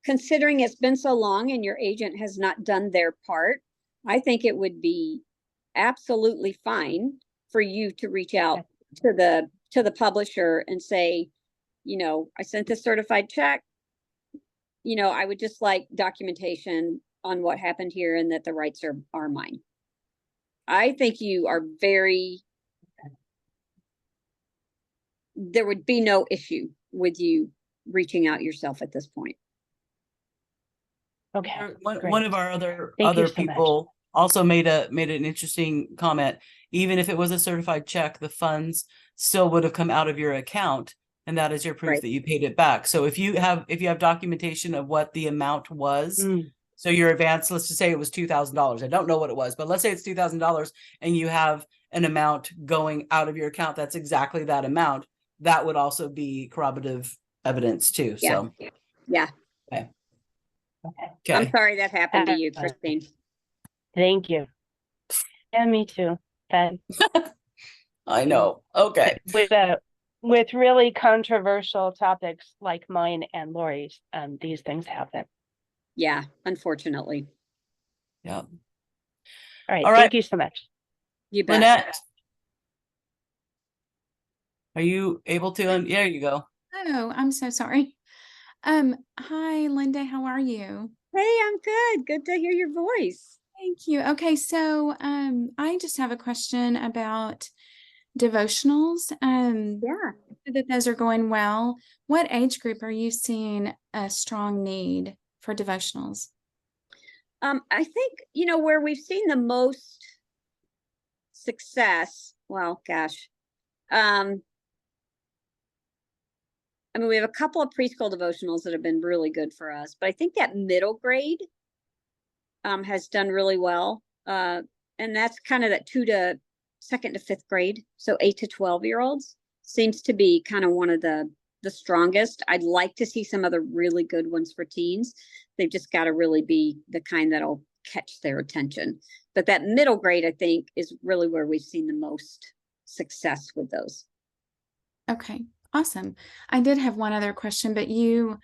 considering it's been so long and your agent has not done their part, I think it would be absolutely fine for you to reach out to the publisher and say, you know, I sent this certified check. You know, I would just like documentation on what happened here and that the rights are mine. I think you are there would be no issue with you reaching out yourself at this point. Okay. One of our other Thank you so much. people also made an interesting comment. Even if it was a certified check, the funds still would have come out of your account, and that is your proof Right. that you paid it back. So if you have documentation of what the amount was, so your advance, let's just say it was $2,000. I don't know what it was, but let's say it's $2,000, and you have an amount going out of your account that's exactly that amount. That would also be corroborative evidence too. Yeah. So Yeah. okay. I'm sorry that happened to you, Christine. Thank you. Yeah, me too. Ben. I know. Okay. With really controversial topics like mine and Lori's, these things happen. Yeah, unfortunately. Yeah. All right. All right. Thank you so much. You bet. Lynette, are you able to? There you go. Oh, I'm so sorry. Hi, Linda, how are you? Hey, I'm good. Good to hear your voice. Thank you. Okay, so I just have a question about devotionals. Yeah. That those are going well. What age group are you seeing a strong need for devotionals? I think, you know, where we've seen the most success, well, gosh. I mean, we have a couple of preschool devotionals that have been really good for us, but I think that middle grade has done really well. And that's kind of that 2nd to 5th grade. So 8 to 12-year-olds seems to be kind of one of the strongest. I'd like to see some other really good ones for teens. They've just got to really be the kind that'll catch their attention. But that middle grade, I think, is really where we've seen the most success with those. Okay, awesome. I did have one other question, but you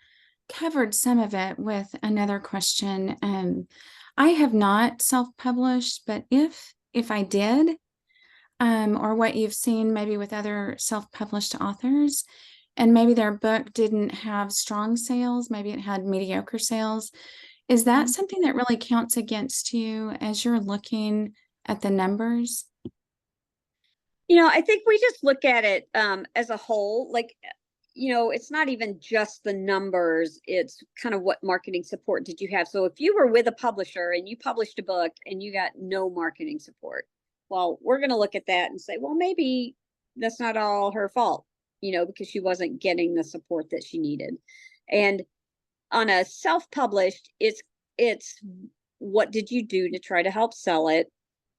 covered some of it with another question. I have not self-published, but if I did, or what you've seen maybe with other self-published authors, and maybe their book didn't have strong sales, maybe it had mediocre sales, is that something that really counts against you as you're looking at the numbers? You know, I think we just look at it as a whole. Like, you know, it's not even just the numbers, it's kind of what marketing support did you have. So if you were with a publisher and you published a book and you got no marketing support, well, we're going to look at that and say, well, maybe that's not all her fault, you know, because she wasn't getting the support that she needed. And on a self-published, it's what did you do to try to help sell it?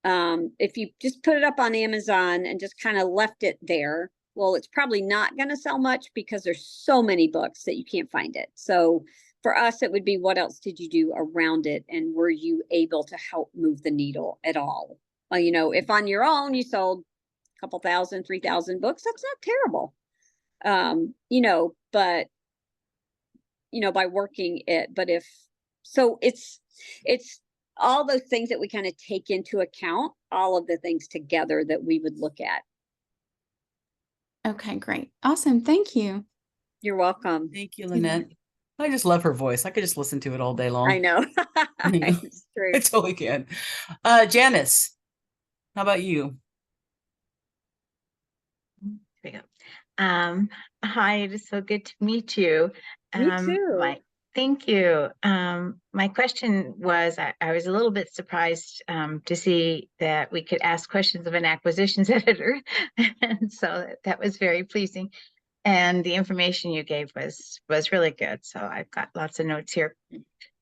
If you just put it up on Amazon and just kind of left it there, well, it's probably not going to sell much because there's so many books that you can't find it. So for us, it would be, what else did you do around it? And were you able to help move the needle at all? Well, you know, if on your own you sold a couple thousand, 3,000 books, that's not terrible. You know, but, you know, by working it, but it's all those things that we kind of take into account, all of the things together that we would look at. Okay, great. Awesome. Thank you. You're welcome. Thank you, Lynette. I just love her voice. I could just listen to it all day long. I know. It's true. I totally can. Janice, how about you? Hi, it is so good to meet you. Me too. Thank you. My question was, I was a little bit surprised to see that we could ask questions of an acquisitions editor. And so that was very pleasing. And the information you gave was really good. So I've got lots of notes here.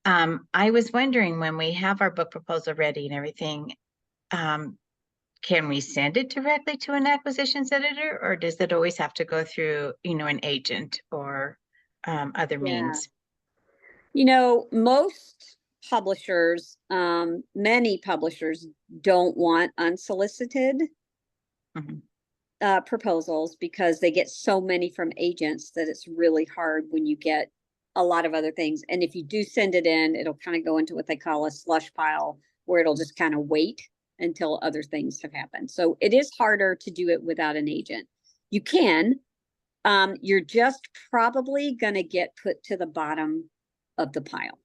I was wondering, when we have our book proposal ready and everything, can we send it directly to an acquisitions editor, or does it always have to go through, an agent or other Yeah. means? Most publishers, many publishers don't want unsolicited Mhm. Proposals because they get so many from agents that it's really hard when you get a lot of other things. And if you do send it in, it'll kind of go into what they call a slush pile, where it'll just kind of wait until other things have happened. So it is harder to do it without an agent. You can, you're just probably going to get put to the bottom of the pile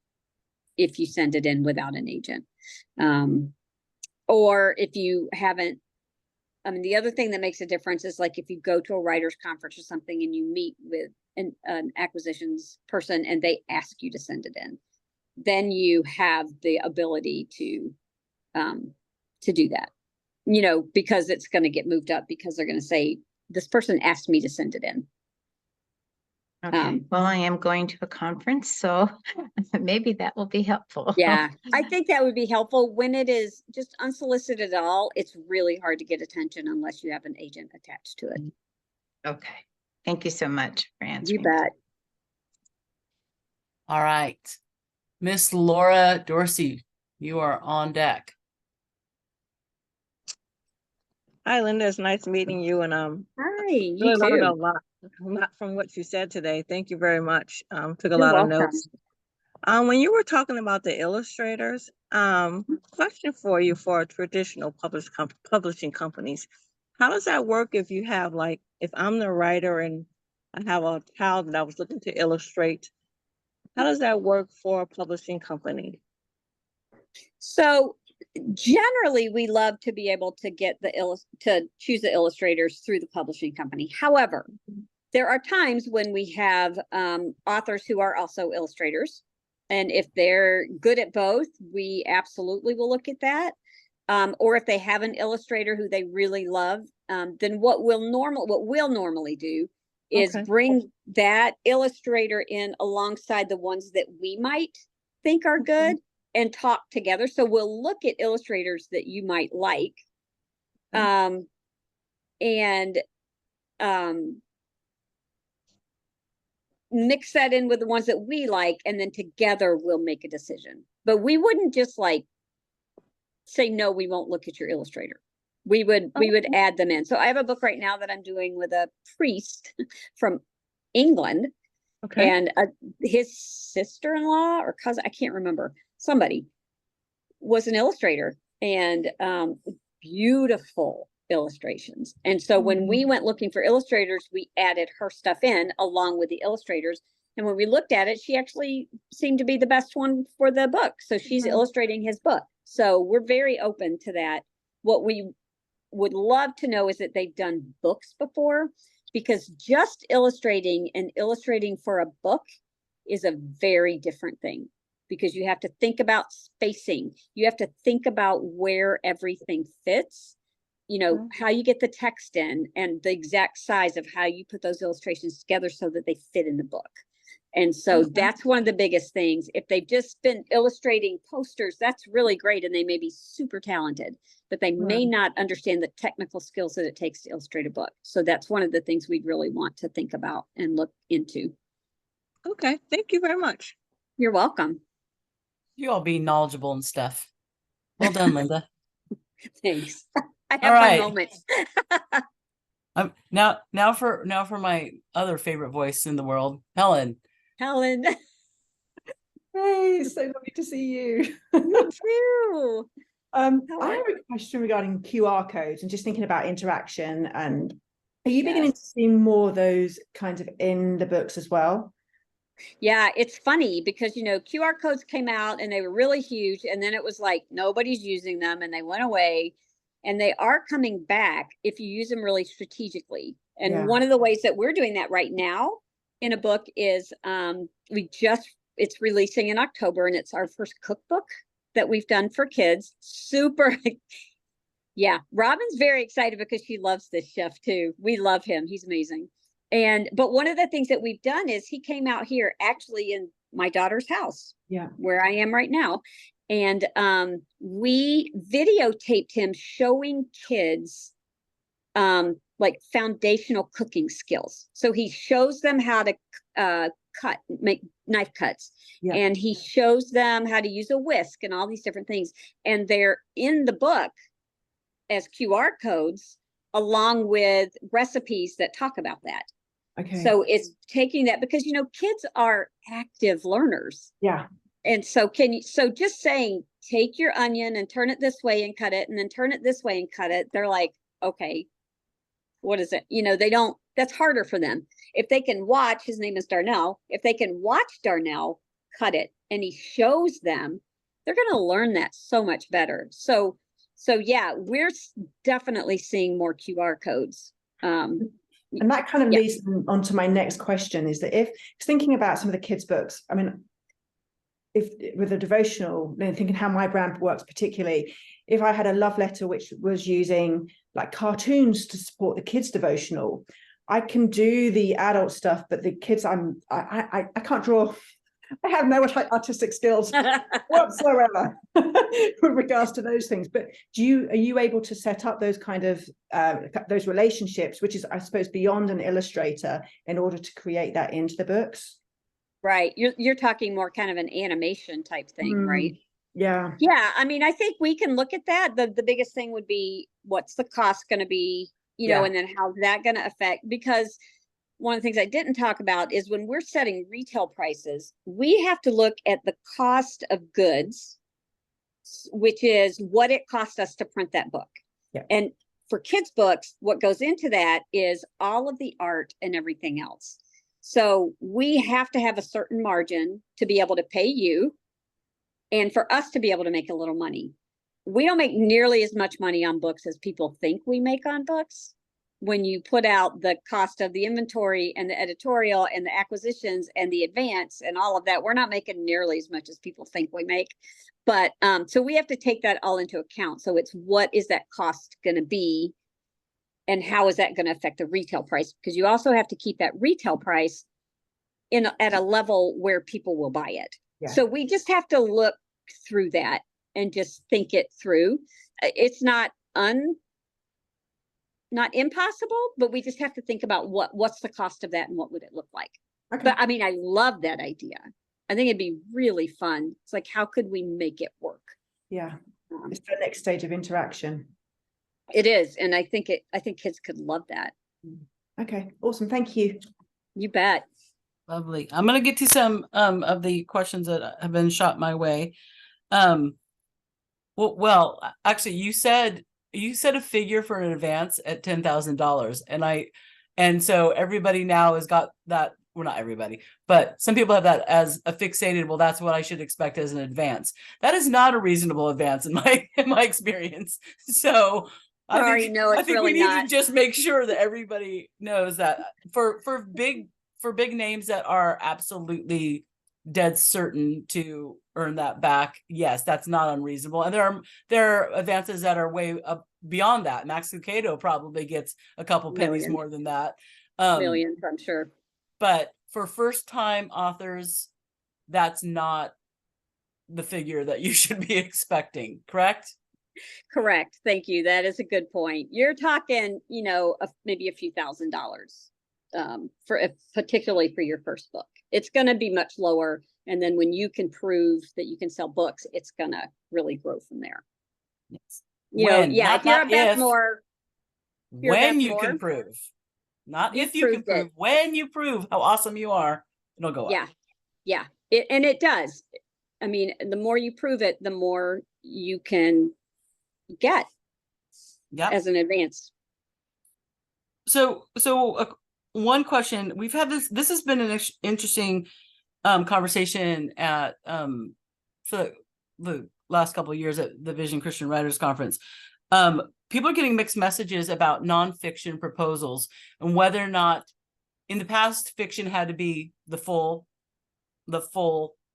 if you send it in without an agent. Or if you haven't, the other thing that makes a difference is, like, if you go to a writer's conference or something and you meet with an acquisitions person and they ask you to send it in, then you have the ability to do that, because it's going to get moved up, because they're going to say, this person asked me to send it in. Okay, well, I am going to a conference, so maybe that will be helpful. Yeah, I think that would be helpful. When it is just unsolicited at all, it's really hard to get attention unless you have an agent attached to it. Okay, thank you so much for answering. You bet. All right. Miss Laura Dorsey, you are on deck. Hi, Linda. It's nice meeting you, and Hi, you really learned a too. lot from what you said today. Thank you very much. Took a You're lot of welcome. notes. When you were talking about the illustrators, question for you for traditional publishing companies, how does that work if you have, like, if I'm the writer and I have a child that I was looking to illustrate, how does that work for a publishing company? So generally, we love to be able to get to choose the illustrators through the publishing company. However, there are times when we have authors who are also illustrators, and if they're good at both, we absolutely will look at that. Or if they have an illustrator who they really love, then what we'll normally do is bring that illustrator in alongside the ones that we might think are good and talk together. So we'll look at illustrators that you might like, and mix that in with the ones that we like, and then together we'll make a decision. But we wouldn't just say, no, we won't look at your illustrator. We would add them in. So I have a book right now that I'm doing with a priest from England, and his sister-in-law or cousin, I can't remember, somebody was an illustrator, and beautiful illustrations. And so when we went looking for illustrators, we added her stuff in along with the illustrators. And when we looked at it, she actually seemed to be the best one for the book. So she's illustrating his book. So we're very open to that. What we would love to know is that they've done books before, because just illustrating and illustrating for a book is a very different thing, because you have to think about spacing. You have to think about where everything fits, how you get the text in, and the exact size of how you put those illustrations together so that they fit in the book. And so that's one of the biggest things. If they've just been illustrating posters, that's really great, and they may be super talented, but they may not understand the technical skills that it takes to illustrate a book. So that's one of the things we'd really want to think about and look into. Okay, thank you very much. You're welcome. You all be knowledgeable and stuff. Well done, Linda. Thanks. I have All my right. moments. Now for my other favorite voice in the world, Helen. Helen. Hey, it's so lovely to see you. You too. I have a question regarding QR codes and just thinking about interaction. And are you beginning to see more of those kinds of in the books as well? Yeah, it's funny because, QR codes came out and they were really huge. And then it was like, nobody's using them and they went away. And they are coming back if you use them really strategically. And one of the ways that we're doing that right now in a book is it's releasing in October, and it's our first cookbook that we've done for kids. Super. Yeah. Robin's very excited because she loves this chef too. We love him. He's amazing. But one of the things that we've done is he came out here actually in my daughter's house. Yeah. Where I am right now. And we videotaped him showing kids like foundational cooking skills. So he shows them how to make knife cuts. Yeah. And he shows them how to use a whisk and all these different things. And they're in the book as QR codes along with recipes that talk about that. Okay. So it's taking that, because, you know, kids are active learners. Yeah. And so so just saying, take your onion and turn it this way and cut it, and then turn it this way and cut it. They're like, okay, what is it? You know, that's harder for them. If they can watch, his name is Darnell. If they can watch Darnell cut it and he shows them, they're going to learn that so much better. So yeah, we're definitely seeing more QR codes. And that kind of leads on to my next question, is that if thinking about some of the kids' books, I mean, if with a devotional, then thinking how my brand works, particularly if I had a love letter which was using like cartoons to support the kids' devotional, I can do the adult stuff, but the kids, I can't draw. I have no artistic skills whatsoever with regards to those things. But are you able to set up those kind of those relationships, which is, I suppose, beyond an illustrator, in order to create that into the books? Right. You're talking more kind of an animation type thing, right? Yeah. Yeah. I mean, I think we can look at that. The biggest thing would be, what's the cost going to be, you know, and then how's that going to affect? Because one of the things I didn't talk about is when we're setting retail prices, we have to look at the cost of goods, which is what it cost us to print that book. Yeah. And for kids' books, what goes into that is all of the art and everything else. So we have to have a certain margin to be able to pay you, and for us to be able to make a little money. We don't make nearly as much money on books as people think we make on books. When you put out the cost of the inventory and the editorial and the acquisitions and the advance and all of that, we're not making nearly as much as people think we make. But so we have to take that all into account. So it's, what is that cost going to be? And how is that going to affect the retail price? Because you also have to keep that retail price at a level where people will buy it. Yeah. So we just have to look through that and just think it through. It's not impossible, but we just have to think about what's the cost of that and what would it look like. Okay. But I mean, I love that idea. I think it'd be really fun. It's like, how could we make it work? Yeah. It's the next stage of interaction. It is. And I think kids could love that. Okay, awesome. Thank you. You bet. Lovely. I'm going to get to some of the questions that have been shot my way. Well, actually, you said a figure for an advance at $10,000, and so everybody now has got that. Well, not everybody, but some people have that as a fixated. Well, that's what I should expect as an advance. That is not a reasonable advance in my experience. So I think we need to just make sure that everybody knows that for big names that are absolutely dead certain to earn that back, yes, that's not unreasonable. And there are advances that are way up beyond that. Max Lucado probably gets a couple pennies more than that. Millions, I'm sure. But for first time authors, that's not the figure that you should be expecting, correct? Correct. Thank you. That is a good point. You're talking, maybe a few $1,000s particularly for your first book. It's going to be much lower. And then when you can prove that you can sell books, it's going to really grow from there. Yes. When you can prove. Not if you can prove, when you prove how awesome you are, it'll go up. Yeah. And it does. I mean, the more you prove it, the more you can get as an advance. So one question we've had, this has been an interesting conversation at for the last couple of years at the Vision Christian Writers Conference. People are getting mixed messages about nonfiction proposals and whether or not, in the past, fiction had to be the full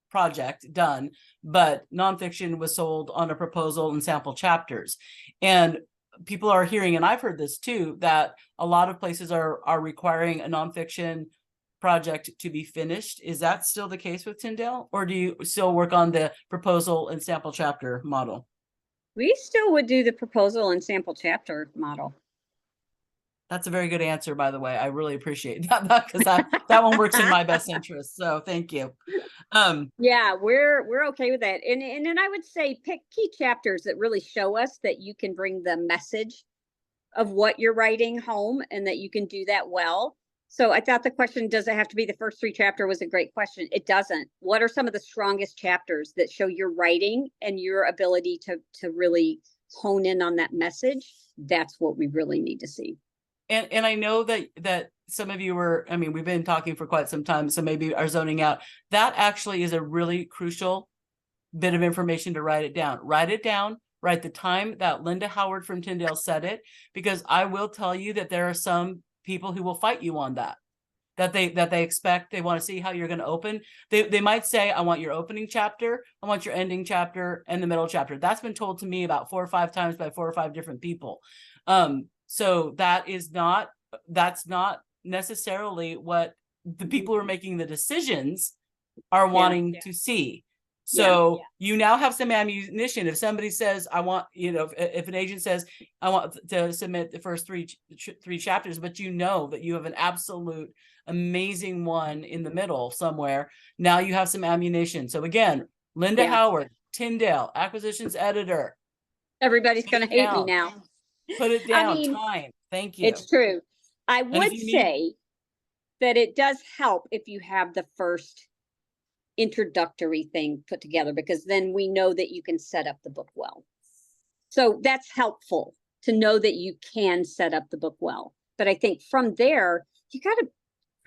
project done, but nonfiction was sold on a proposal and sample chapters. And people are hearing, and I've heard this too, that a lot of places are requiring a nonfiction project to be finished. Is that still the case with Tyndale, or do you still work on the proposal and sample chapter model? We still would do the proposal and sample chapter model. That's a very good answer, by the way. I really appreciate that because that one works in my best interest. So thank you. Yeah, we're okay with that. And then I would say pick key chapters that really show us that you can bring the message of what you're writing home and that you can do that well. So I thought the question, does it have to be the first 3 chapters, was a great question. It doesn't. What are some of the strongest chapters that show your writing and your ability to really hone in on that message? That's what we really need to see. And I know that some of you were, I mean, we've been talking for quite some time, so maybe are zoning out. That actually is a really crucial bit of information to write it down. Write it down, write the time that Linda Howard from Tyndale said it, because I will tell you that there are some people who will fight you on that they expect, they want to see how you're going to open. They might say, I want your opening chapter, I want your ending chapter, and the middle chapter. That's been told to me about 4 or 5 times by 4 or 5 different people. So that's not necessarily what the people who are making the decisions are wanting to see. So you now have some ammunition. If somebody says, I want, if an agent says, I want to submit the first three chapters, but you know that you have an absolute amazing one in the middle somewhere, now you have some ammunition. So again, Linda Howard, Tyndale, acquisitions editor. Everybody's going to hate me now. Put it down. I mean, time. Thank you. It's true. I would say that it does help if you have the first introductory thing put together, because then we know that you can set up the book well. So that's helpful to know that you can set up the book well. But I think from there, you got to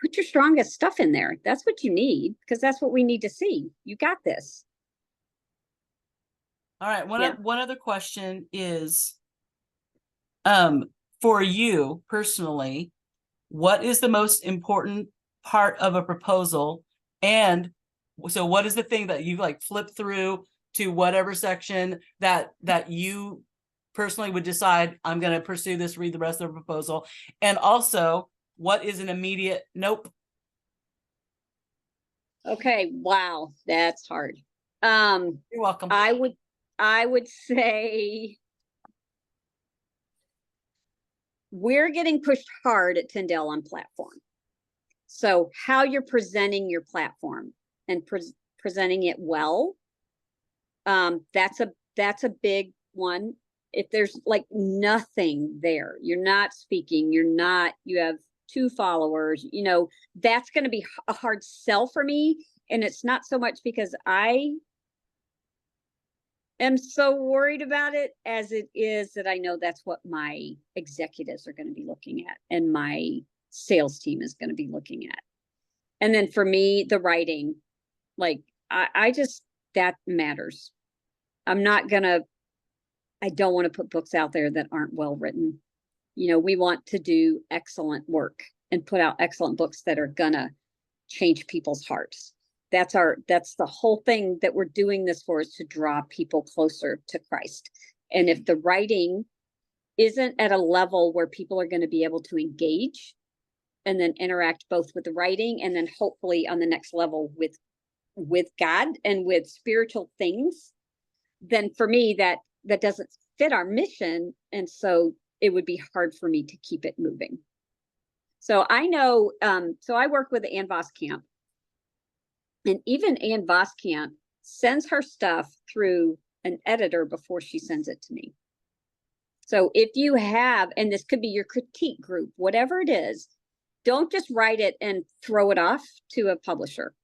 put your strongest stuff in there. That's what you need, because that's what we need to see. You got this. All right. One other question is, for you personally, what is the most important part of a proposal? And so what is the thing that you like flip through to whatever section that you personally would decide, I'm going to pursue this, read the rest of the proposal? And also, what is an immediate nope? Okay. Wow. That's hard. You're welcome. I would say we're getting pushed hard at Tyndale on platform. So how you're presenting your platform and presenting it well, that's a big one. If there's like nothing there, you're not speaking, you have 2 followers, that's going to be a hard sell for me. And it's not so much because I am so worried about it as it is that I know that's what my executives are going to be looking at and my sales team is going to be looking at. And then for me, the writing, like I just, that matters. I don't want to put books out there that aren't well written. We want to do excellent work and put out excellent books that are gonna change people's hearts. That's the whole thing that we're doing this for, is to draw people closer to Christ. And if the writing isn't at a level where people are going to be able to engage and then interact both with the writing and then hopefully on the next level with God and with spiritual things, then for me, that doesn't fit our mission. And so it would be hard for me to keep it moving. So I know, so I work with Ann Voskamp, and even Ann Voskamp sends her stuff through an editor before she sends it to me. So if you have, and this could be your critique group, whatever it is, don't just write it and throw it off to a publisher.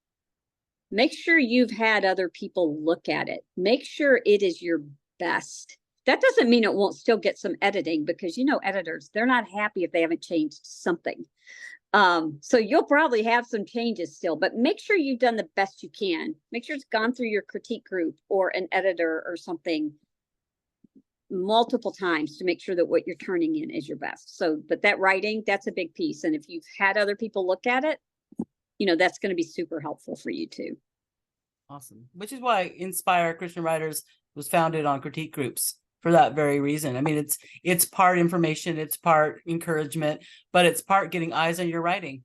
Make sure you've had other people look at it. Make sure it is your best. That doesn't mean it won't still get some editing, because editors, they're not happy if they haven't changed something. So you'll probably have some changes still, but make sure you've done the best you can. Make sure it's gone through your critique group or an editor or something multiple times to make sure that what you're turning in is your best. So, but that writing, that's a big piece. And if you've had other people look at it, that's going to be super helpful for you too. Awesome. Which is why Inspire Christian Writers was founded on critique groups, for that very reason. I mean, it's part information, it's part encouragement, but it's part getting eyes on your writing.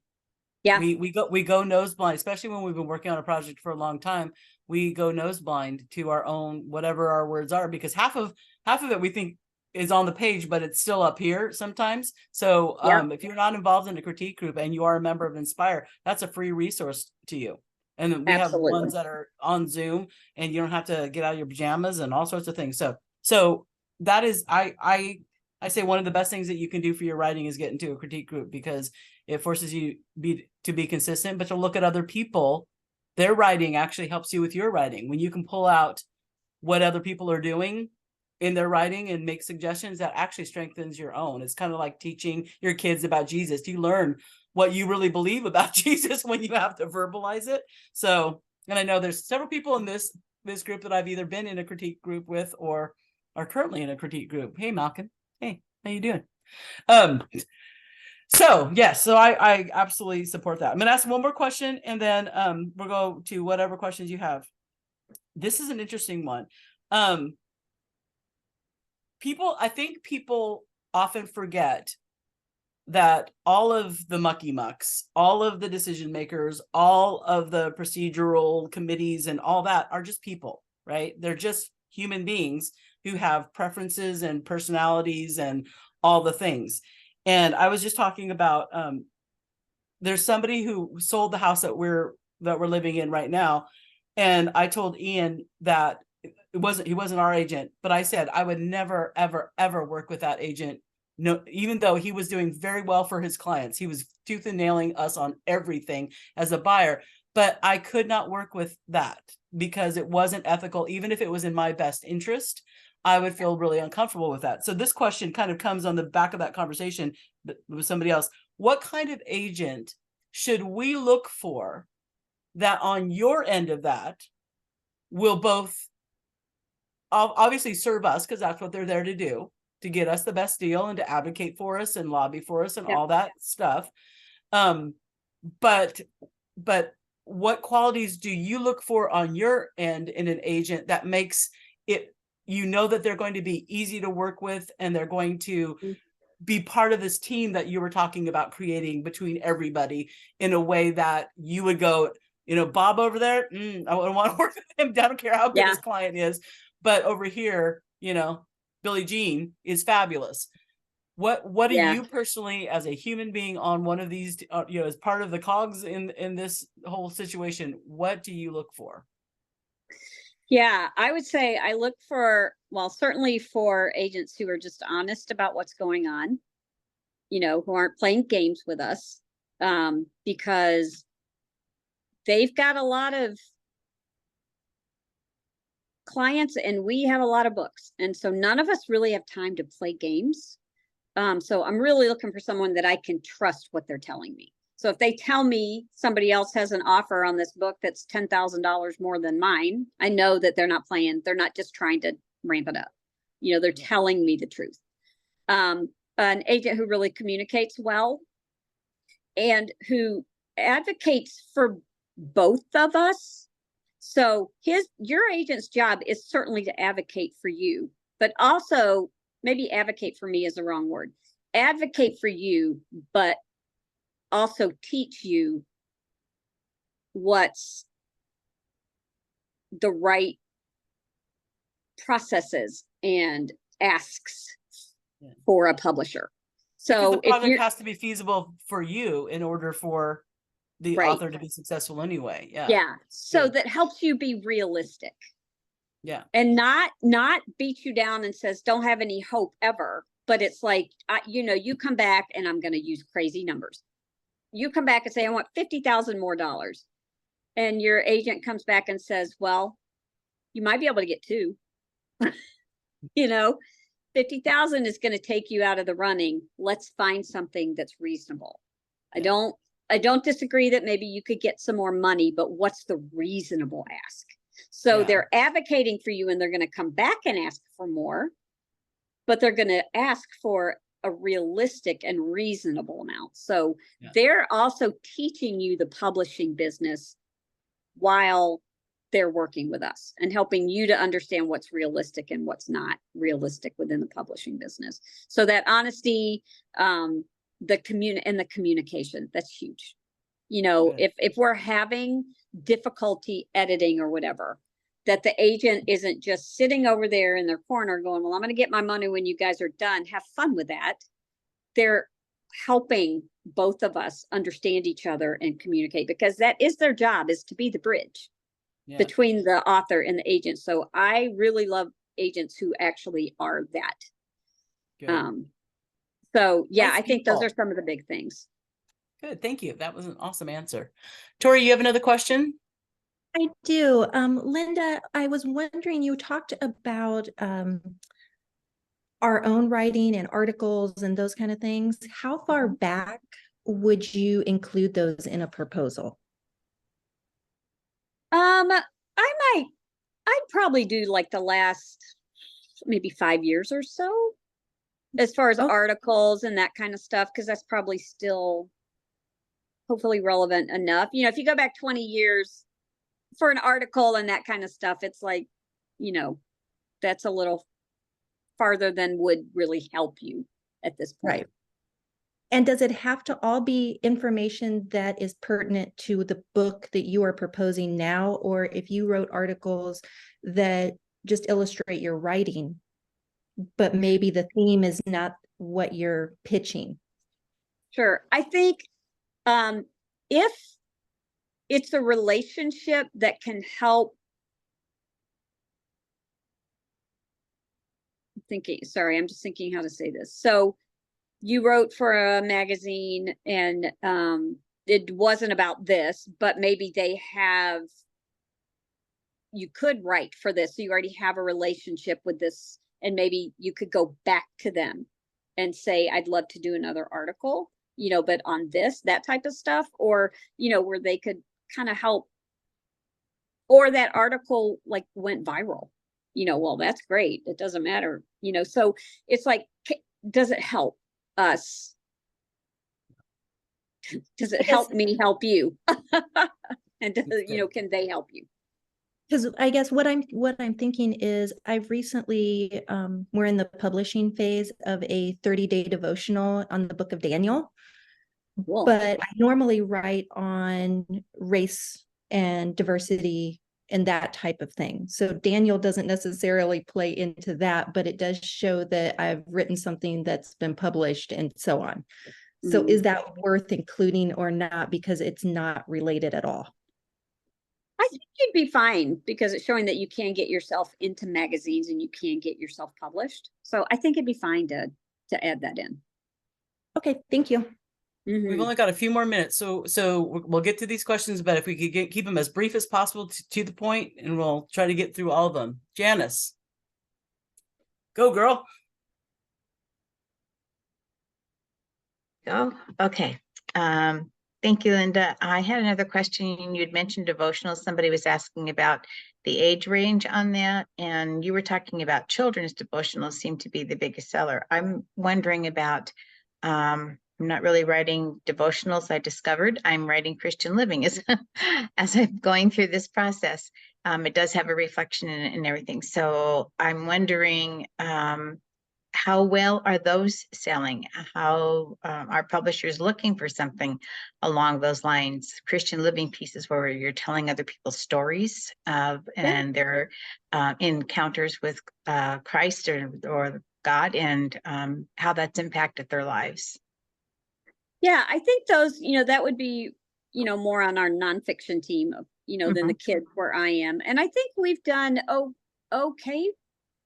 Yeah. We go nose blind, especially when we've been working on a project for a long time. We go nose blind to our own, whatever our words are, because half of it we think is on the page, but it's still up here sometimes. So if you're not involved in a critique group and you are a member of Inspire, that's a free resource to you. And then we have Absolutely. ones that are on Zoom, and you don't have to get out of your pajamas and all sorts of things. So that is, I say one of the best things that you can do for your writing is get into a critique group, because it forces you to be consistent, but to look at other people. Their writing actually helps you with your writing. When you can pull out what other people are doing in their writing and make suggestions, that actually strengthens your own. It's kind of like teaching your kids about Jesus. You learn what you really believe about Jesus when you have to verbalize it. So, and I know there's several people in this group that I've either been in a critique group with or are currently in a critique group. Hey, Malcolm. Hey, how you doing? So yes, so I absolutely support that. I'm gonna ask one more question, and then we'll go to whatever questions you have. This is an interesting one. I think people often forget that all of the mucky mucks, all of the decision makers, all of the procedural committees and all that are just people, right? They're just human beings who have preferences and personalities and all the things. And I was just talking about, there's somebody who sold the house that we're living in right now. And I told Ian that he wasn't our agent, but I said I would never, ever, ever work with that agent. No, even though he was doing very well for his clients, he was tooth and nailing us on everything as a buyer, but I could not work with that because it wasn't ethical. Even if it was in my best interest, I would feel really uncomfortable with that. So this question kind of comes on the back of that conversation with somebody else. What kind of agent should we look for that on your end of that will both obviously serve us, because that's what they're there to do, to get us the best deal and to advocate for us and lobby for us and all that stuff. But what qualities do you look for on your end in an agent that makes it, that they're going to be easy to work with and they're going to be part of this team that you were talking about creating between everybody in a way that you would go, Bob over there, I wouldn't want to work with him. I don't care how good his client is, but over here, Billie Jean is fabulous. What do you personally, as a human being on one of these, as part of the cogs in this whole situation, what do you look for? Yeah, I would say I look for, certainly for agents who are just honest about what's going on, who aren't playing games with us, because they've got a lot of clients and we have a lot of books. And so none of us really have time to play games. So I'm really looking for someone that I can trust what they're telling me. So if they tell me somebody else has an offer on this book that's $10,000 more than mine, I know that they're not playing. They're not just trying to ramp it up. They're telling me the truth. An agent who really communicates well and who advocates for both of us. So your agent's job is certainly to advocate for you, but also maybe advocate for me is the wrong word. Advocate for you, but also teach you what's the right processes and asks for a publisher. So the project has to be feasible for you in order for the author to be successful anyway. Yeah. So that helps you be realistic. Yeah. And not beat you down and says, don't have any hope ever. But it's like, you come back and I'm going to use crazy numbers. You come back and say, I want $50,000 more dollars. And your agent comes back and says, well, you might be able to get two. 50,000 is going to take you out of the running. Let's find something that's reasonable. Yeah. I don't disagree that maybe you could get some more money, but what's the reasonable ask? So they're advocating for you and they're going to come back and ask for more, but they're going to ask for a realistic and reasonable amount. So they're also teaching you the publishing business while they're working with us and helping you to understand what's realistic and what's not realistic within the publishing business. So that honesty, the communication, that's huge. Good. If we're having difficulty editing or whatever, that the agent isn't just sitting over there in their corner going, well, I'm going to get my money when you guys are done. Have fun with that. They're helping both of us understand each other and communicate, because that is their job, is to be the bridge between the author and the agent. So I really love agents who actually are that. Good. So yeah, Nice I think those people. are some of the big things. Good. Thank you. That was an awesome answer. Tori, you have another question? I do. Linda, I was wondering, you talked about our own writing and articles and those kind of things. How far back would you include those in a proposal? I'd probably do like the last maybe 5 years or so, as far as articles and that kind of stuff, because that's probably still hopefully relevant enough. If you go back 20 years for an article and that kind of stuff, it's like, that's a little farther than would really help you at this point. Right. And does it have to all be information that is pertinent to the book that you are proposing now? Or if you wrote articles that just illustrate your writing, but maybe the theme is not what you're pitching? Sure. I think if it's a relationship that can help, I'm just thinking how to say this. So you wrote for a magazine and it wasn't about this, but maybe you could write for this. So you already have a relationship with this, and maybe you could go back to them and say, I'd love to do another article, but on that type of stuff, or, where they could kind of help, or that article like went viral, well, that's great. It doesn't matter, so it's like, does it help us? Does it help me help you? And can they help you? Because I guess what I'm thinking is I've recently we're in the publishing phase of a 30-day devotional on the book of Daniel. Whoa. But I normally write on race and diversity and that type of thing. So Daniel doesn't necessarily play into that, but it does show that I've written something that's been published and so on. So is that worth including or not, because it's not related at all? I think you'd be fine, because it's showing that you can get yourself into magazines and you can get yourself published. So I think it'd be fine to add that in. Okay, thank you. We've only got a few more minutes, so we'll get to these questions, but if we could keep them as brief as possible to the point, and we'll try to get through all of them. Janice, go girl. Go. Okay. Thank you, Linda. I had another question. You'd mentioned devotionals. Somebody was asking about the age range on that, and you were talking about children's devotionals seem to be the biggest seller. I'm wondering about, I'm not really writing devotionals. I discovered I'm writing Christian living as I'm going through this process. It does have a reflection in everything. So I'm wondering, how well are those selling? How are publishers looking for something along those lines? Christian living pieces where you're telling other people's stories and their encounters with Christ or God, and how that's impacted their lives. Yeah, I think those, that would be, more on our nonfiction team, than the kids where I am. And I think we've done okay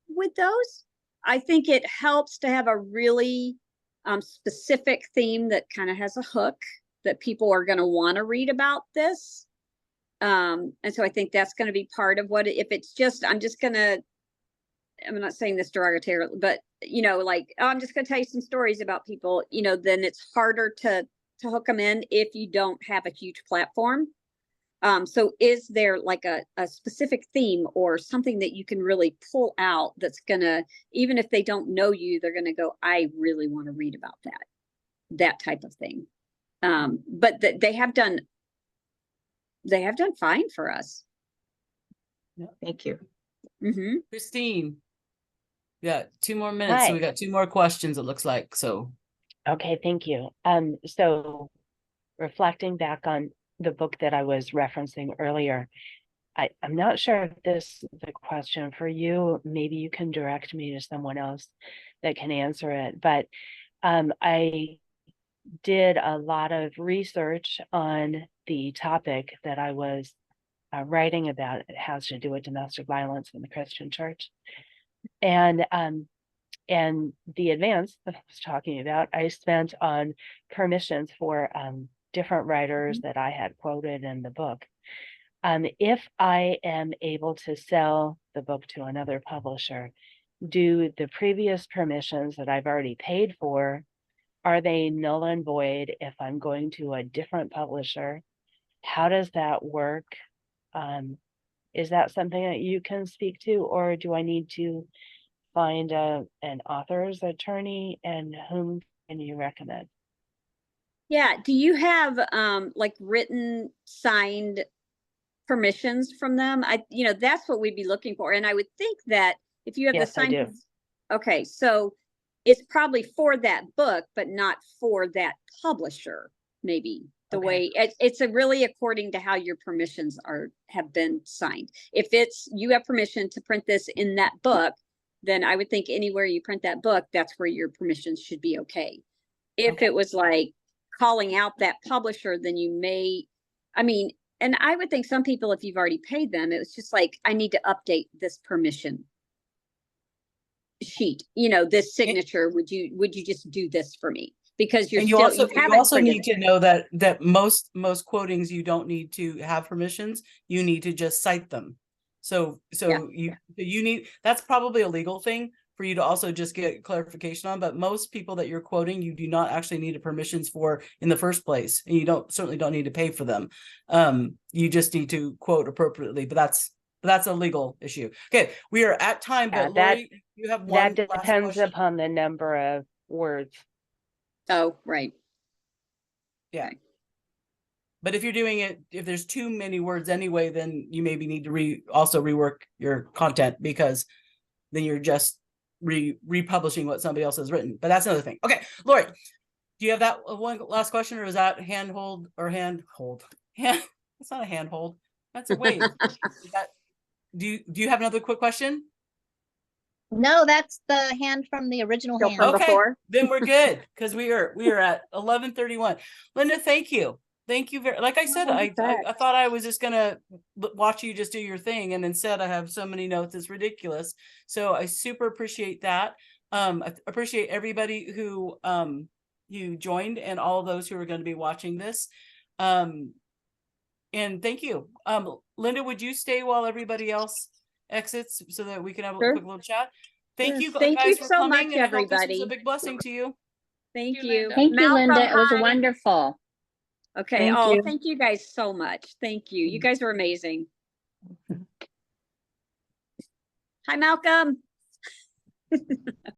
with those. I think it helps to have a really specific theme that kind of has a hook that people are going to want to read about this. And so I think that's going to be part of what, if it's just, I'm not saying this derogatorily, but, like, oh, I'm just going to tell you some stories about people, then it's harder to hook them in if you don't have a huge platform. So is there like a specific theme or something that you can really pull out that's gonna, even if they don't know you, they're gonna go, I really want to read about that type of thing. But they have done fine for us. Thank you. Christine, yeah, 2 more minutes. So we got 2 more questions, it looks like. So okay, thank you. So reflecting back on the book that I was referencing earlier, I'm not sure if this is a question for you. Maybe you can direct me to someone else that can answer it. But I did a lot of research on the topic that I was writing about. It has to do with domestic violence in the Christian church. And the advance that I was talking about, I spent on permissions for different writers that I had quoted in the book. If I am able to sell the book to another publisher, do the previous permissions that I've already paid for, are they null and void if I'm going to a different publisher? How does that work? Is that something that you can speak to, or do I need to find an author's attorney, and whom can you recommend? Yeah, do you have like written signed permissions from them? That's what we'd be looking for. And I would think that if you have the Yes, I signed, do. okay, so it's probably for that book, but not for that publisher, maybe. The Okay. way it's really according to how your permissions have been signed. If it's you have permission to print this in that book, then I would think anywhere you print that book, that's where your permissions should be okay. If Okay. it was like calling out that publisher, then you may, and I would think some people, if you've already paid them, it was just like, I need to update this permission sheet, this signature. Would you just do this for me? Because And you also need to know that most quotings, you don't need to have permissions. You need to just cite them. So you need, that's probably a legal thing for you to also just get clarification on. But most people that you're quoting, you do not actually need permissions for in the first place, and you certainly don't need to pay for them. You just need to quote appropriately. But that's a legal issue. Okay, we are at time. Yeah, but Lori, you have one. That depends upon the number of words. Oh, right. Yeah. Okay. But if you're doing it, if there's too many words anyway, then you maybe need to also rework your content, because then you're just republishing what somebody else has written. But that's another thing. Okay, Lori, do you have that one last question, or is that handhold or handhold? Yeah, it's not a handhold. That's a wave. Do you have another quick question? No, that's the hand from the original hand. From before? Then we're good, because we are at 11:31. Linda, thank you. Thank you very, like I said, I thought I was just gonna watch you just do your thing, and instead I have so many notes, it's ridiculous. So I super appreciate that. I appreciate everybody who you joined, and all those who are going to be watching this. And thank you. Linda, would you stay while everybody else exits so that we can have a quick little chat? Thank you guys for so coming, much, and I hope this everybody. was a big blessing to you. Thank you. Thank you, Malcolm, Linda. It was hi. wonderful. Okay. Thank you guys so much. Thank you. You guys are amazing. Hi, Malcolm.